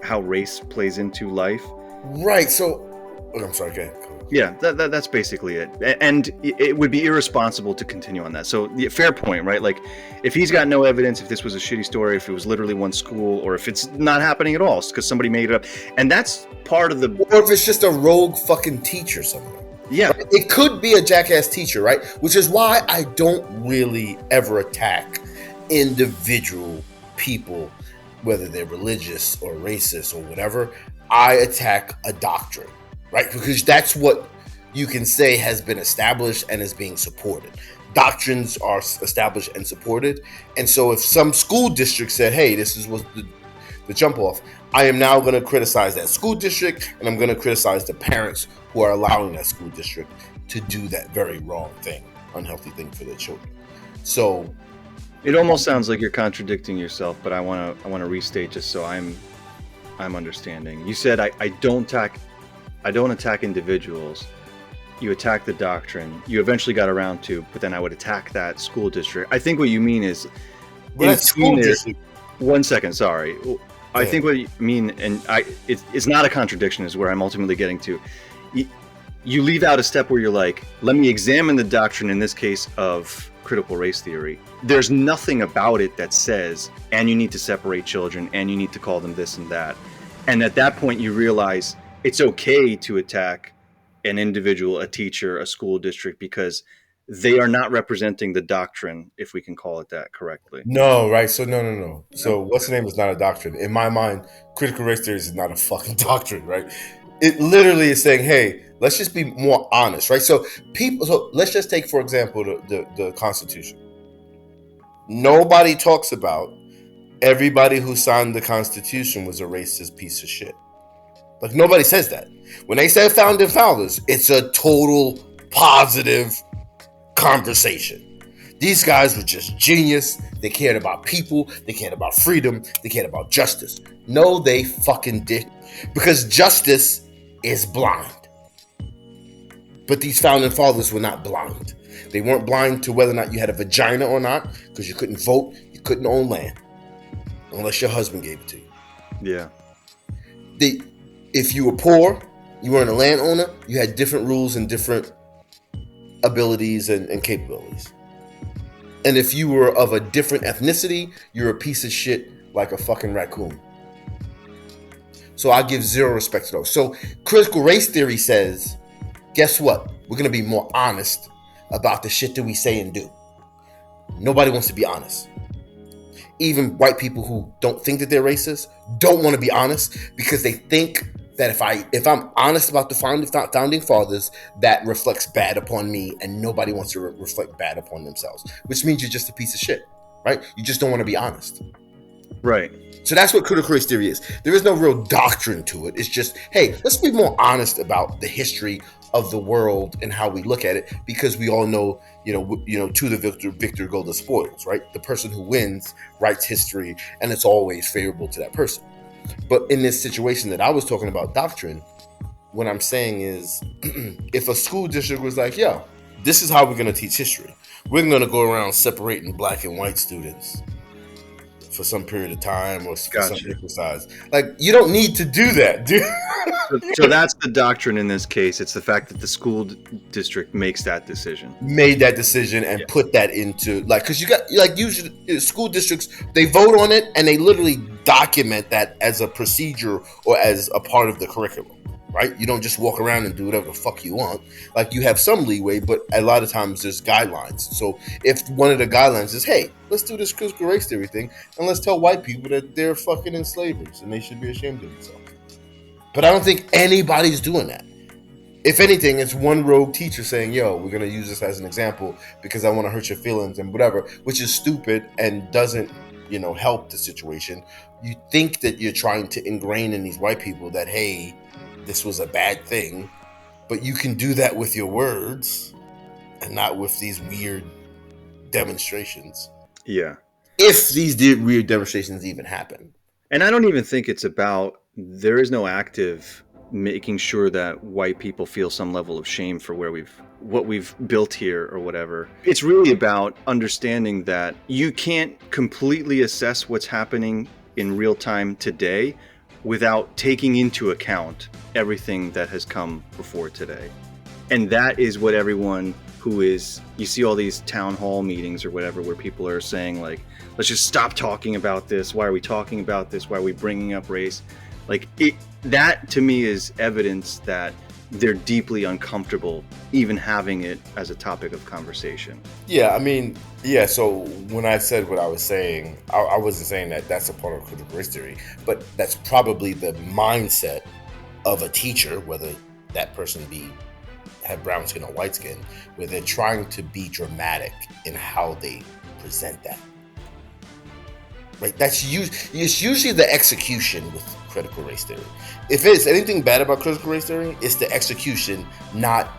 how race plays into life. Right. So, I'm sorry. Okay. Yeah, that's basically it. And it would be irresponsible to continue on that. So, fair point, right? Like, if he's got no evidence, if this was a shitty story, if it was literally one school, or if it's not happening at all because somebody made it up, and that's part of the... Or if it's just a rogue fucking teacher somewhere. Yeah. Right? It could be a jackass teacher, right? Which is why I don't really ever attack individual people, whether they're religious or racist or whatever. I attack a doctrine. Right? Because that's what you can say has been established and is being supported. Doctrines are established and supported. And so if some school district said, hey, this is what the jump off, I am now going to criticize that school district, and I'm going to criticize the parents who are allowing that school district to do that very wrong thing, unhealthy thing for their children. So it almost sounds like you're contradicting yourself, but I want to restate just so I'm understanding. You said I don't attack individuals. You attack the doctrine. You eventually got around to, but then I would attack that school district. I think what you mean is, one second, sorry. I think what you mean, and it's not a contradiction, is where I'm ultimately getting to. You leave out a step where you're like, let me examine the doctrine in this case of critical race theory. There's nothing about it that says, and you need to separate children, and you need to call them this and that. And at that point, you realize it's okay to attack an individual, a teacher, a school district, because they are not representing the doctrine, if we can call it that correctly. No, right? So no. So what's the name is not a doctrine. In my mind, critical race theory is not a fucking doctrine, right? It literally is saying, hey, let's just be more honest, right? So let's just take, for example, the Constitution. Nobody talks about everybody who signed the Constitution was a racist piece of shit. Like, nobody says that. When they say founding fathers, it's a total positive conversation. These guys were just genius. They cared about people. They cared about freedom. They cared about justice. No, they fucking did. Because justice is blind. But these founding fathers were not blind. They weren't blind to whether or not you had a vagina or not, because you couldn't vote, you couldn't own land unless your husband gave it to you. Yeah. If you were poor, you weren't a landowner, you had different rules and different abilities and capabilities. And if you were of a different ethnicity, you're a piece of shit like a fucking raccoon. So I give zero respect to those. So critical race theory says, guess what? We're going to be more honest about the shit that we say and do. Nobody wants to be honest. Even white people who don't think that they're racist don't want to be honest, because they think that if I'm honest about the founding fathers, that reflects bad upon me, and nobody wants to reflect bad upon themselves, which means you're just a piece of shit, right? You just don't want to be honest. Right. So that's what critical race theory is. There is no real doctrine to it. It's just, hey, let's be more honest about the history of the world and how we look at it, because we all know, to the victor go the spoils, right? The person who wins writes history, and it's always favorable to that person. But in this situation that I was talking about doctrine, what I'm saying is, if a school district was like, yo, this is how we're going to teach history. We're going to go around separating black and white students for some period of time or for some exercise. Like, you don't need to do that, dude. So that's the doctrine in this case. It's the fact that the school district makes that decision. Made that decision and put that into, like, because you got, like, usually school districts, they vote on it and they literally document that as a procedure or as a part of the curriculum, right? You don't just walk around and do whatever the fuck you want. Like, you have some leeway, but a lot of times there's guidelines. So if one of the guidelines is, hey, let's do this critical race theory thing, and let's tell white people that they're fucking enslavers and they should be ashamed of themselves. But I don't think anybody's doing that. If anything, it's one rogue teacher saying, yo, we're going to use this as an example because I want to hurt your feelings and whatever, which is stupid and doesn't, help the situation. You think that you're trying to ingrain in these white people that, hey, this was a bad thing, but you can do that with your words and not with these weird demonstrations. Yeah. If these weird demonstrations even happen. And I don't even think it's about, there is no active making sure that white people feel some level of shame for what we've built here or whatever. It's really about understanding that you can't completely assess what's happening in real time today without taking into account everything that has come before today. And that is what everyone you see all these town hall meetings or whatever where people are saying, like, let's just stop talking about this. Why are we talking about this? Why are we bringing up race? Like, that to me is evidence that they're deeply uncomfortable even having it as a topic of conversation. Yeah, I mean, yeah, so when I said what I was saying, I wasn't saying that that's a part of critical race theory, but that's probably the mindset of a teacher, whether that person have brown skin or white skin, where they're trying to be dramatic in how they present that. Right? It's usually the execution with critical race theory. If it's anything bad about critical race theory, it's the execution, not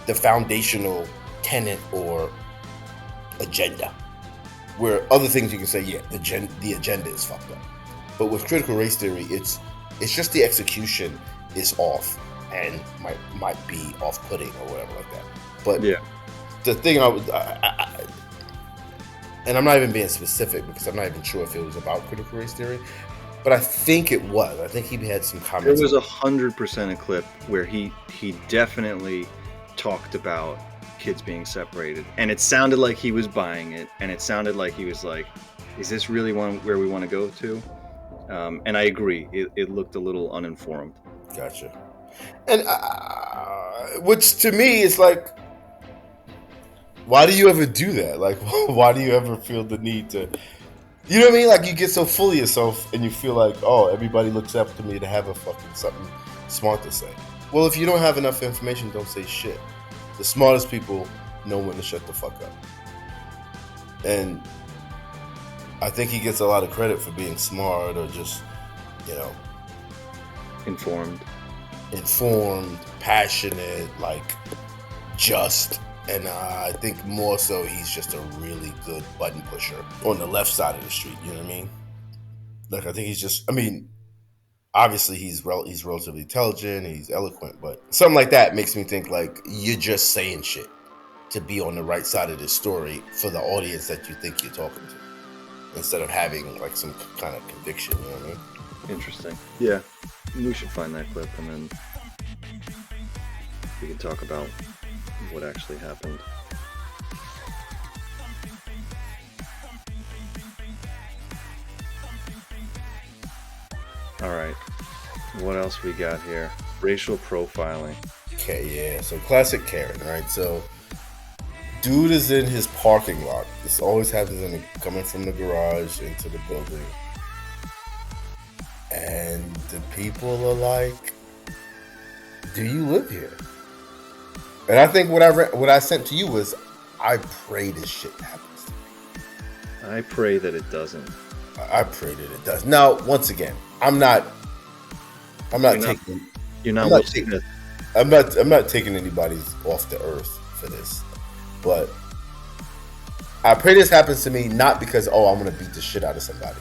the foundational tenet or agenda. Where other things you can say, yeah, the agenda is fucked up. But with critical race theory, it's just the execution is off and might be off-putting or whatever like that. But yeah, the thing and I'm not even being specific because I'm not even sure if it was about critical race theory, but I think it was. I think he had some comments. It was 100% a clip where he definitely talked about kids being separated, and it sounded like he was buying it, and it sounded like he was like, is this really where we want to go to? And I agree, it looked a little uninformed. Gotcha. And which to me is like, why do you ever do that? Like, why do you ever feel the need to, you know what I mean? Like, you get so full of yourself and you feel like, oh, everybody looks up to me to have a fucking something smart to say. Well, if you don't have enough information, don't say shit. The smartest people know when to shut the fuck up. And I think he gets a lot of credit for being smart or just, informed, passionate, like, just. And I think more so he's just a really good button pusher on the left side of the street, you know what I mean? Like, I think he's just, obviously he's relatively intelligent, he's eloquent, but something like that makes me think like you're just saying shit to be on the right side of this story for the audience that you think you're talking to, instead of having like some kind of conviction. You know what I mean? Interesting. Yeah, we should find that clip and then we can talk about what actually happened. All right, what else we got here? Racial profiling. Okay, yeah. So classic Karen, right? So dude is in his parking lot. This always happens coming from the garage into the building, and the people are like, "Do you live here?" And I think what I sent to you was, I pray this shit happens to me. I pray that it doesn't. I pray that it does. Now, once again, I'm not taking anybody's off the earth for this, but I pray this happens to me not because I'm gonna beat the shit out of somebody.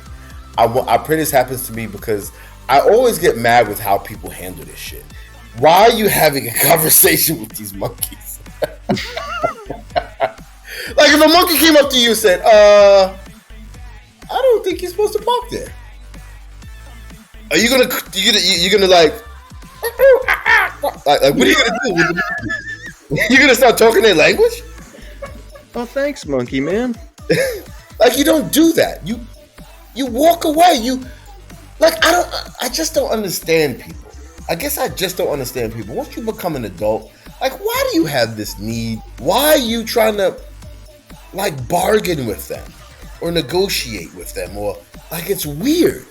I pray this happens to me because I always get mad with how people handle this shit. Why are you having a conversation with these monkeys? Like if a monkey came up to you and said, I don't think you're supposed to park there. Are you gonna like what are you gonna do? You're gonna start talking their language? Oh, thanks, monkey man. Like you don't do that. You walk away. I just don't understand people. I guess I just don't understand people. Once you become an adult, like why do you have this need? Why are you trying to like bargain with them? Or negotiate with them, or like it's weird,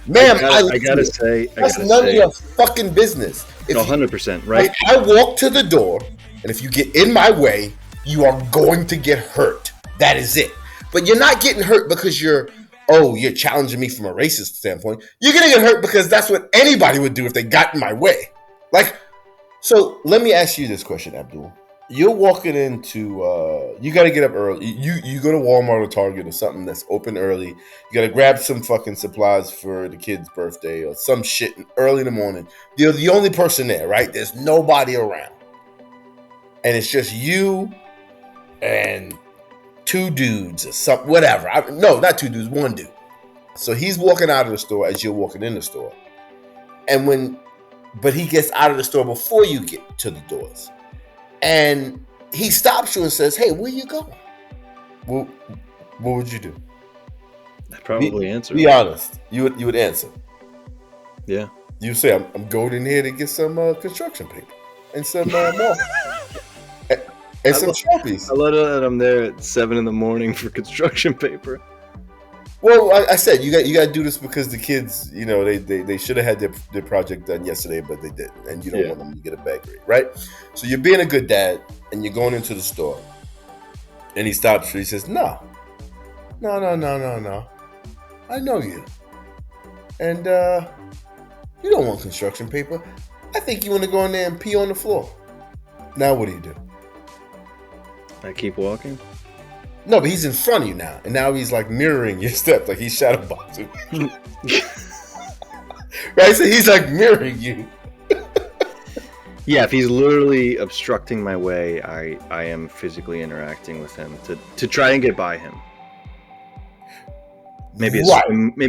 ma'am. I gotta say, that's none of your fucking business. 100%, right? Like, I walk to the door, and if you get in my way, you are going to get hurt. That is it. But you're not getting hurt because you're challenging me from a racist standpoint. You're gonna get hurt because that's what anybody would do if they got in my way. Like, so let me ask you this question, Abdul. You're walking into, you got to get up early. You go to Walmart or Target or something that's open early. You got to grab some fucking supplies for the kid's birthday or some shit early in the morning. You're the only person there, right? There's nobody around. And it's just you and two dudes or something, whatever. No, not two dudes, one dude. So he's walking out of the store as you're walking in the store. But he gets out of the store before you get to the doors. And he stops you and says, "Hey, where you going?" What would you do? I'd probably answer. Be honest. You would answer. Yeah. You say, "I'm going in here to get some construction paper and some more and some Sharpies." I love that I'm there at 7 a.m. for construction paper. Well, I said you got to do this because the kids, they should have had their project done yesterday, but they didn't, and you don't want them to get a bad grade, right? So you're being a good dad, and you're going into the store, and he stops you. He says, "No, I know you, and you don't want construction paper. I think you want to go in there and pee on the floor." Now what do? I keep walking. No, but he's in front of you now, and now he's like mirroring your steps, like he's shadow boxing. Right? So he's like mirroring you. Yeah, if he's literally obstructing my way, I am physically interacting with him to try and get by him. Maybe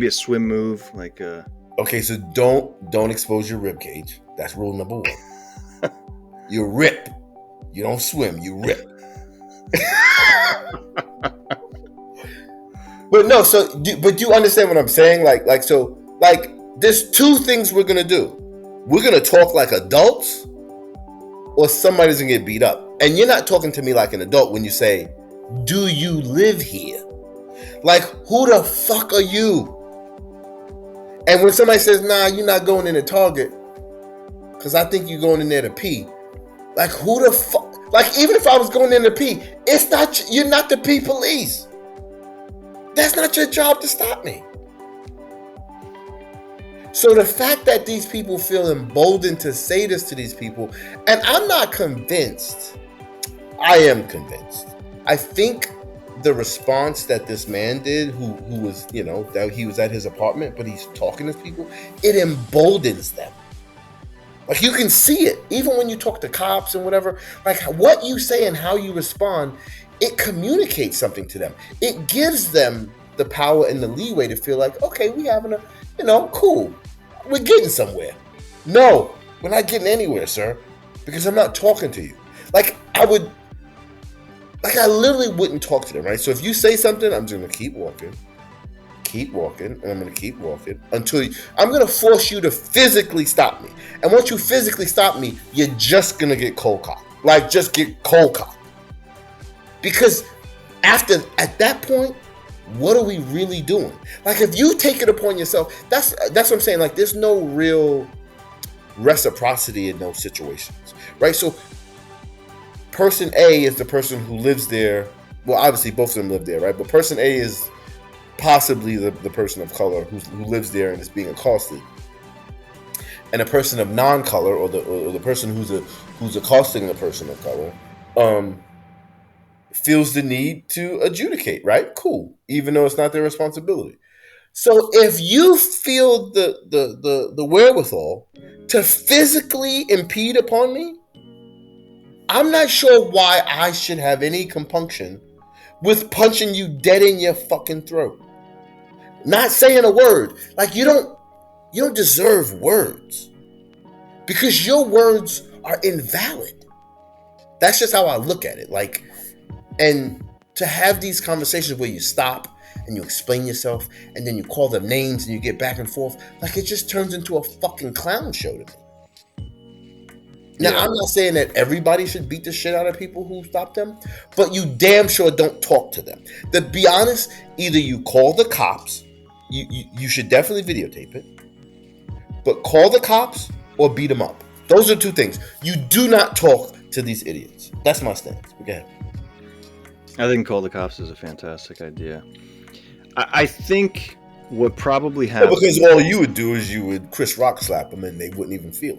a swim move, like. Okay, so don't expose your rib cage. That's rule number 1. You rip. You don't swim. You rip. But no, but do you understand what I'm saying? Like, there's two things we're gonna do. We're gonna talk like adults, or somebody's gonna get beat up. And you're not talking to me like an adult when you say, "Do you live here?" Like, who the fuck are you? And when somebody says, "Nah, you're not going in the Target, because I think you're going in there to pee," like, who the fuck? Like, even if I was going in to pee, you're not the pee police. That's not your job to stop me. So the fact that these people feel emboldened to say this to these people, and I'm not convinced. I am convinced. I think the response that this man did, who was, that he was at his apartment, but he's talking to people, it emboldens them. Like, you can see it, even when you talk to cops and whatever. Like, what you say and how you respond, it communicates something to them. It gives them the power and the leeway to feel like, okay, we having a, cool. We're getting somewhere. No, we're not getting anywhere, sir, because I'm not talking to you. Like, I literally wouldn't talk to them, right? So if you say something, I'm just going to keep walking, and I'm going to keep walking until I'm going to force you to physically stop me. And once you physically stop me, you're just going to get cold cocked. Like, just get cold cocked. Because at that point, what are we really doing? Like, if you take it upon yourself, that's what I'm saying. Like, there's no real reciprocity in those situations, right? So person A is the person who lives there. Well, obviously both of them live there, right? But person A is possibly the person of color who lives there and is being accosted, and a person of non-color, or the person who's accosting the person of color, feels the need to adjudicate, right? Cool, even though it's not their responsibility. So if you feel the wherewithal to physically impede upon me, I'm not sure why I should have any compunction with punching you dead in your fucking throat. Not saying a word. Like, you don't deserve words, because your words are invalid. That's just how I look at it. Like, and to have these conversations where you stop and you explain yourself and then you call them names and you get back and forth, like, it just turns into a fucking clown show to me. Now, I'm not saying that everybody should beat the shit out of people who stop them, but you damn sure don't talk to them. To be honest, either you call the cops, you should definitely videotape it, but call the cops or beat them up. Those are two things. You do not talk to these idiots. That's my stance. Go ahead. I think call the cops is a fantastic idea. I think what probably happens... Well, because all you would do is you would Chris Rock slap them and they wouldn't even feel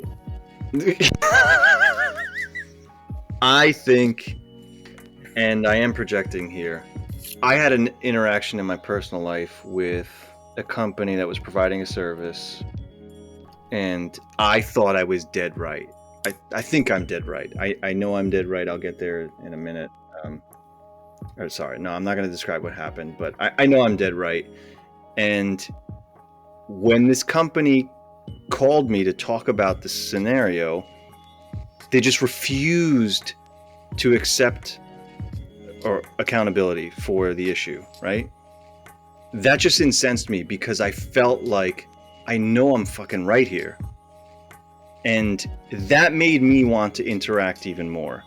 it. I think, and I am projecting here, I had an interaction in my personal life with a company that was providing a service, and I thought I was dead right. I think I'm dead right. I know I'm dead right. I'll get there in a minute. Sorry, no, I'm not going to describe what happened, but I know I'm dead right. And when this company called me to talk about this scenario, they just refused to accept or accountability for the issue, right? That just incensed me, because I felt like I know I'm fucking right here. And that made me want to interact even more.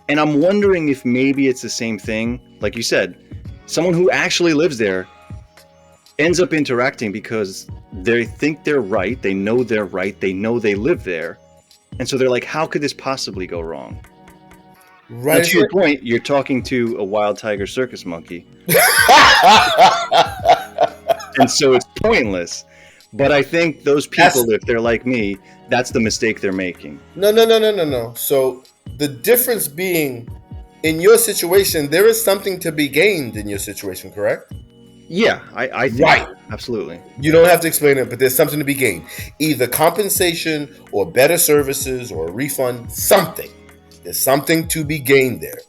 And I'm wondering if maybe it's the same thing. Like you said, someone who actually lives there ends up interacting because they think they're right. They know they're right. They know they live there. And so they're like, how could this possibly go wrong? Right. Now, to your point, you're talking to a wild tiger circus monkey. And so it's pointless. But I think those people, if they're like me, that's the mistake they're making. No. So the difference being, in your situation, there is something to be gained in your situation, correct? Yeah, I think right. So. Absolutely. You don't have to explain it, but there's something to be gained. Either compensation or better services or a refund, something. There's something to be gained there.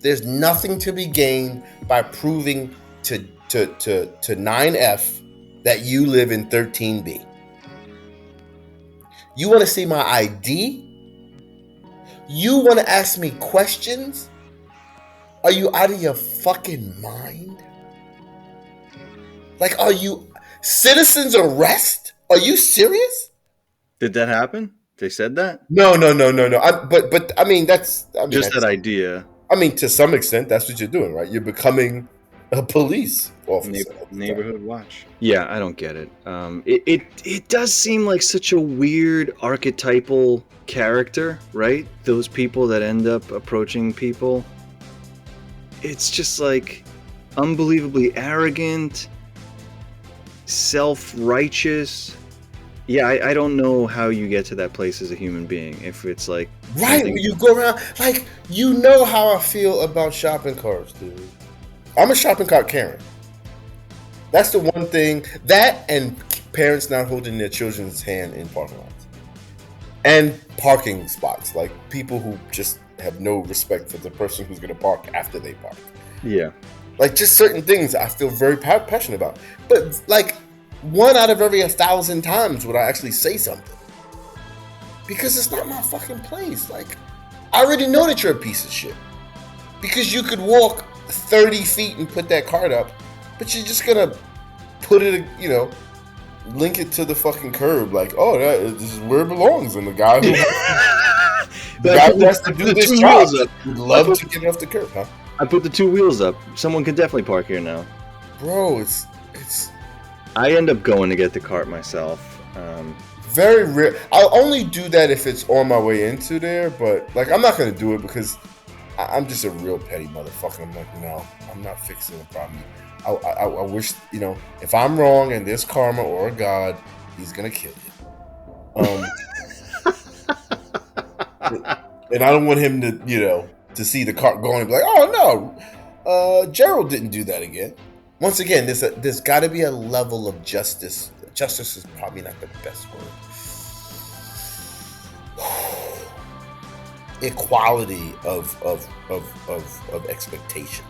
There's nothing to be gained by proving to 9F that you live in 13B. You want to see my ID? You want to ask me questions? Are you out of your fucking mind? Like, are you citizen's arrest? Are you serious? Did that happen? They said that? No. But I mean, that's just that idea. I mean, to some extent, that's what you're doing, right? You're becoming a police officer. Neighborhood watch. Yeah, I don't get it. It does seem like such a weird archetypal character, right? Those people that end up approaching people. It's just like unbelievably arrogant, self-righteous. Yeah, I don't know how you get to that place as a human being. If it's like... Right, when you go around... Like, you know how I feel about shopping carts, dude. I'm a shopping cart Karen. That's the one thing. That and parents not holding their children's hand in parking lots. And parking spots. Like people who just have no respect for the person who's going to park after they park. Yeah. Like just certain things I feel very passionate about. But like 1 out of every 1,000 times would I actually say something. Because it's not my fucking place. Like, I already know that you're a piece of shit. Because you could walk 30 feet and put that card up, but you're just gonna put it, you know, link it to the fucking curb. Like, oh, this is where it belongs. And the guy who has to do this job would love to get it off the curb, huh? I put the 2 wheels up. Someone can definitely park here now. Bro, it's I end up going to get the cart myself. very rare. I'll only do that if it's on my way into there, but like I'm not gonna do it because I'm just a real petty motherfucker. I'm like, no, I'm not fixing the problem. I wish, you know, if I'm wrong and there's karma or a God, he's gonna kill you. And I don't want him to, you know, to see the cart going and be like, oh no, Gerald didn't do that again. Once again, there's got to be a level of justice. Justice is probably not the best word. Equality of expectation.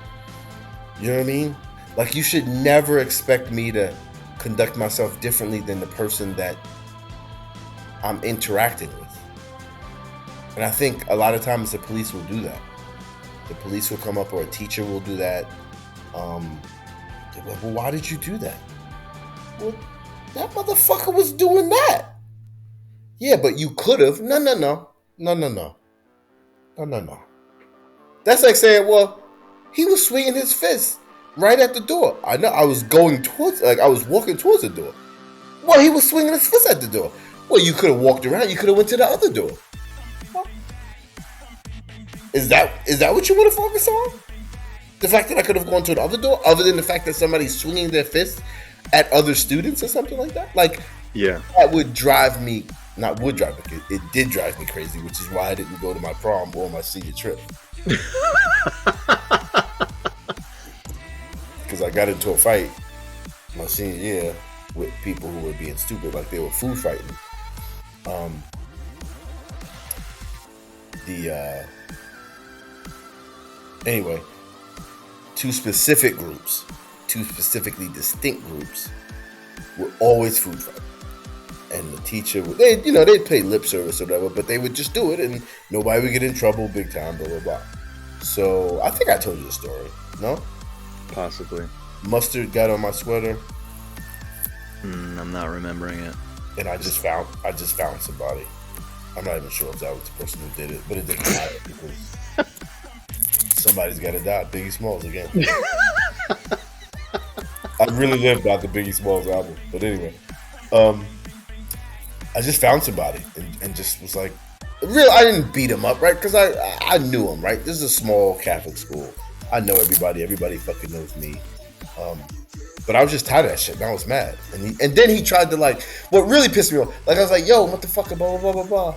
You know what I mean? Like you should never expect me to conduct myself differently than the person that I'm interacting with. And I think a lot of times the police will do that. The police will come up or a teacher will do that. Well, why did you do that? Well, that motherfucker was doing that. Yeah, but you could have. No. That's like saying, well, he was swinging his fist right at the door. I know. I was walking towards the door. Well, he was swinging his fist at the door. Well, you could have walked around. You could have went to the other door. Well, is that what you want to focus on? The fact that I could have gone to another door, other than the fact that somebody's swinging their fist at other students or something like that? Like, yeah, that would drive me. Not would drive me. It did drive me crazy, which is why I didn't go to my prom or my senior trip. Because I got into a fight my senior year with people who were being stupid, like they were food fighting. Anyway, two specifically distinct groups were always food fighting. And the teacher would, they'd pay lip service or whatever, but they would just do it and nobody would get in trouble big time, blah, blah, blah. So I think I told you the story, no? Possibly. Mustard got on my sweater. I'm not remembering it. And I just found somebody. I'm not even sure if that was the person who did it, but it didn't matter because somebody's got to die. Biggie Smalls again. I really lived out the Biggie Smalls album, but anyway. I just found somebody and just was like, I didn't beat him up, right? Because I knew him, right? This is a small Catholic school. I know everybody. Everybody fucking knows me. But I was just tired of that shit, and I was mad. And then he tried to, like, what really pissed me off, like, I was like, yo, what the fuck, blah, blah, blah, blah, blah.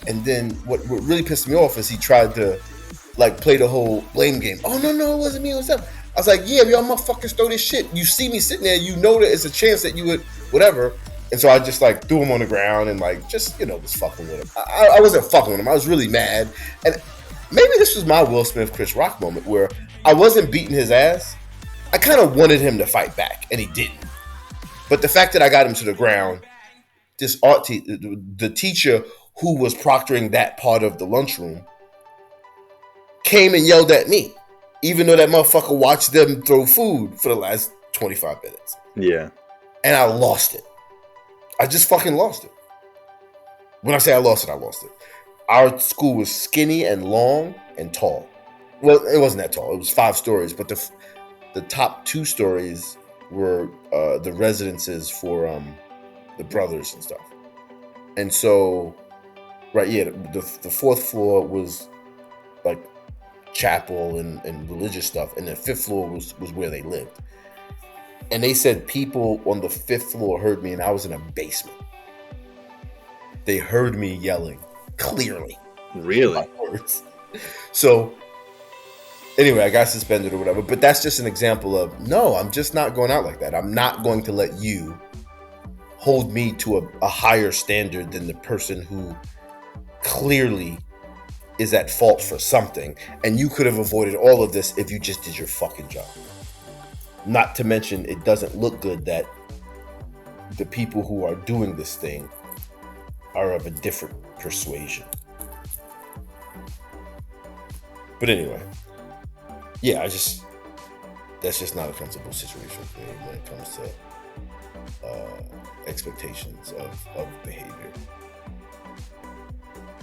And then what really pissed me off is he tried to, like, play the whole blame game. Oh, no, it wasn't me, it was them. I was like, yeah, y'all motherfuckers throw this shit. You see me sitting there, you know that it's a chance that you would, whatever. And so I just, like, threw him on the ground and, like, just, was fucking with him. I wasn't fucking with him. I was really mad. And maybe this was my Will Smith, Chris Rock moment where I wasn't beating his ass. I kind of wanted him to fight back, and he didn't. But the fact that I got him to the ground, this the teacher who was proctoring that part of the lunchroom came and yelled at me, even though that motherfucker watched them throw food for the last 25 minutes. Yeah. And I lost it. I just fucking lost it. When I say I lost it, I lost it. Our school was skinny and long and tall. Well, it wasn't that tall. It was 5 stories, but the top 2 stories were the residences for the brothers and stuff. And so, right, yeah, the 4th floor was like chapel and religious stuff, and the 5th floor was where they lived. And they said people on the 5th floor heard me, and I was in a basement. They heard me yelling clearly. Really? So Anyway, I got suspended or whatever. But that's just an example of, no, I'm just not going out like that. I'm not going to let you hold me to a higher standard than the person who clearly is at fault for something. And you could have avoided all of this if you just did your fucking job. Not to mention, it doesn't look good that the people who are doing this thing are of a different persuasion. But anyway, yeah, that's just not a comfortable situation for me when it comes to expectations of behavior.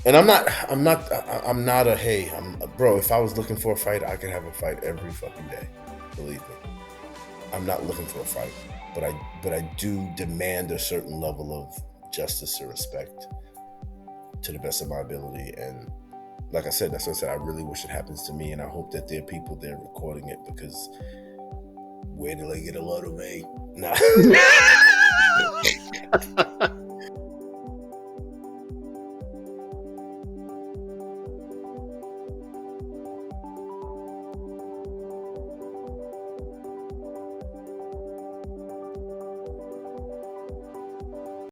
And I'm not a, hey, bro, if I was looking for a fight, I could have a fight every fucking day. Believe me. I'm not looking for a fight, but I do demand a certain level of justice or respect to the best of my ability. And like I said, that's what I said. I really wish it happens to me, and I hope that there are people there recording it, because where do they get a load of me? Nah.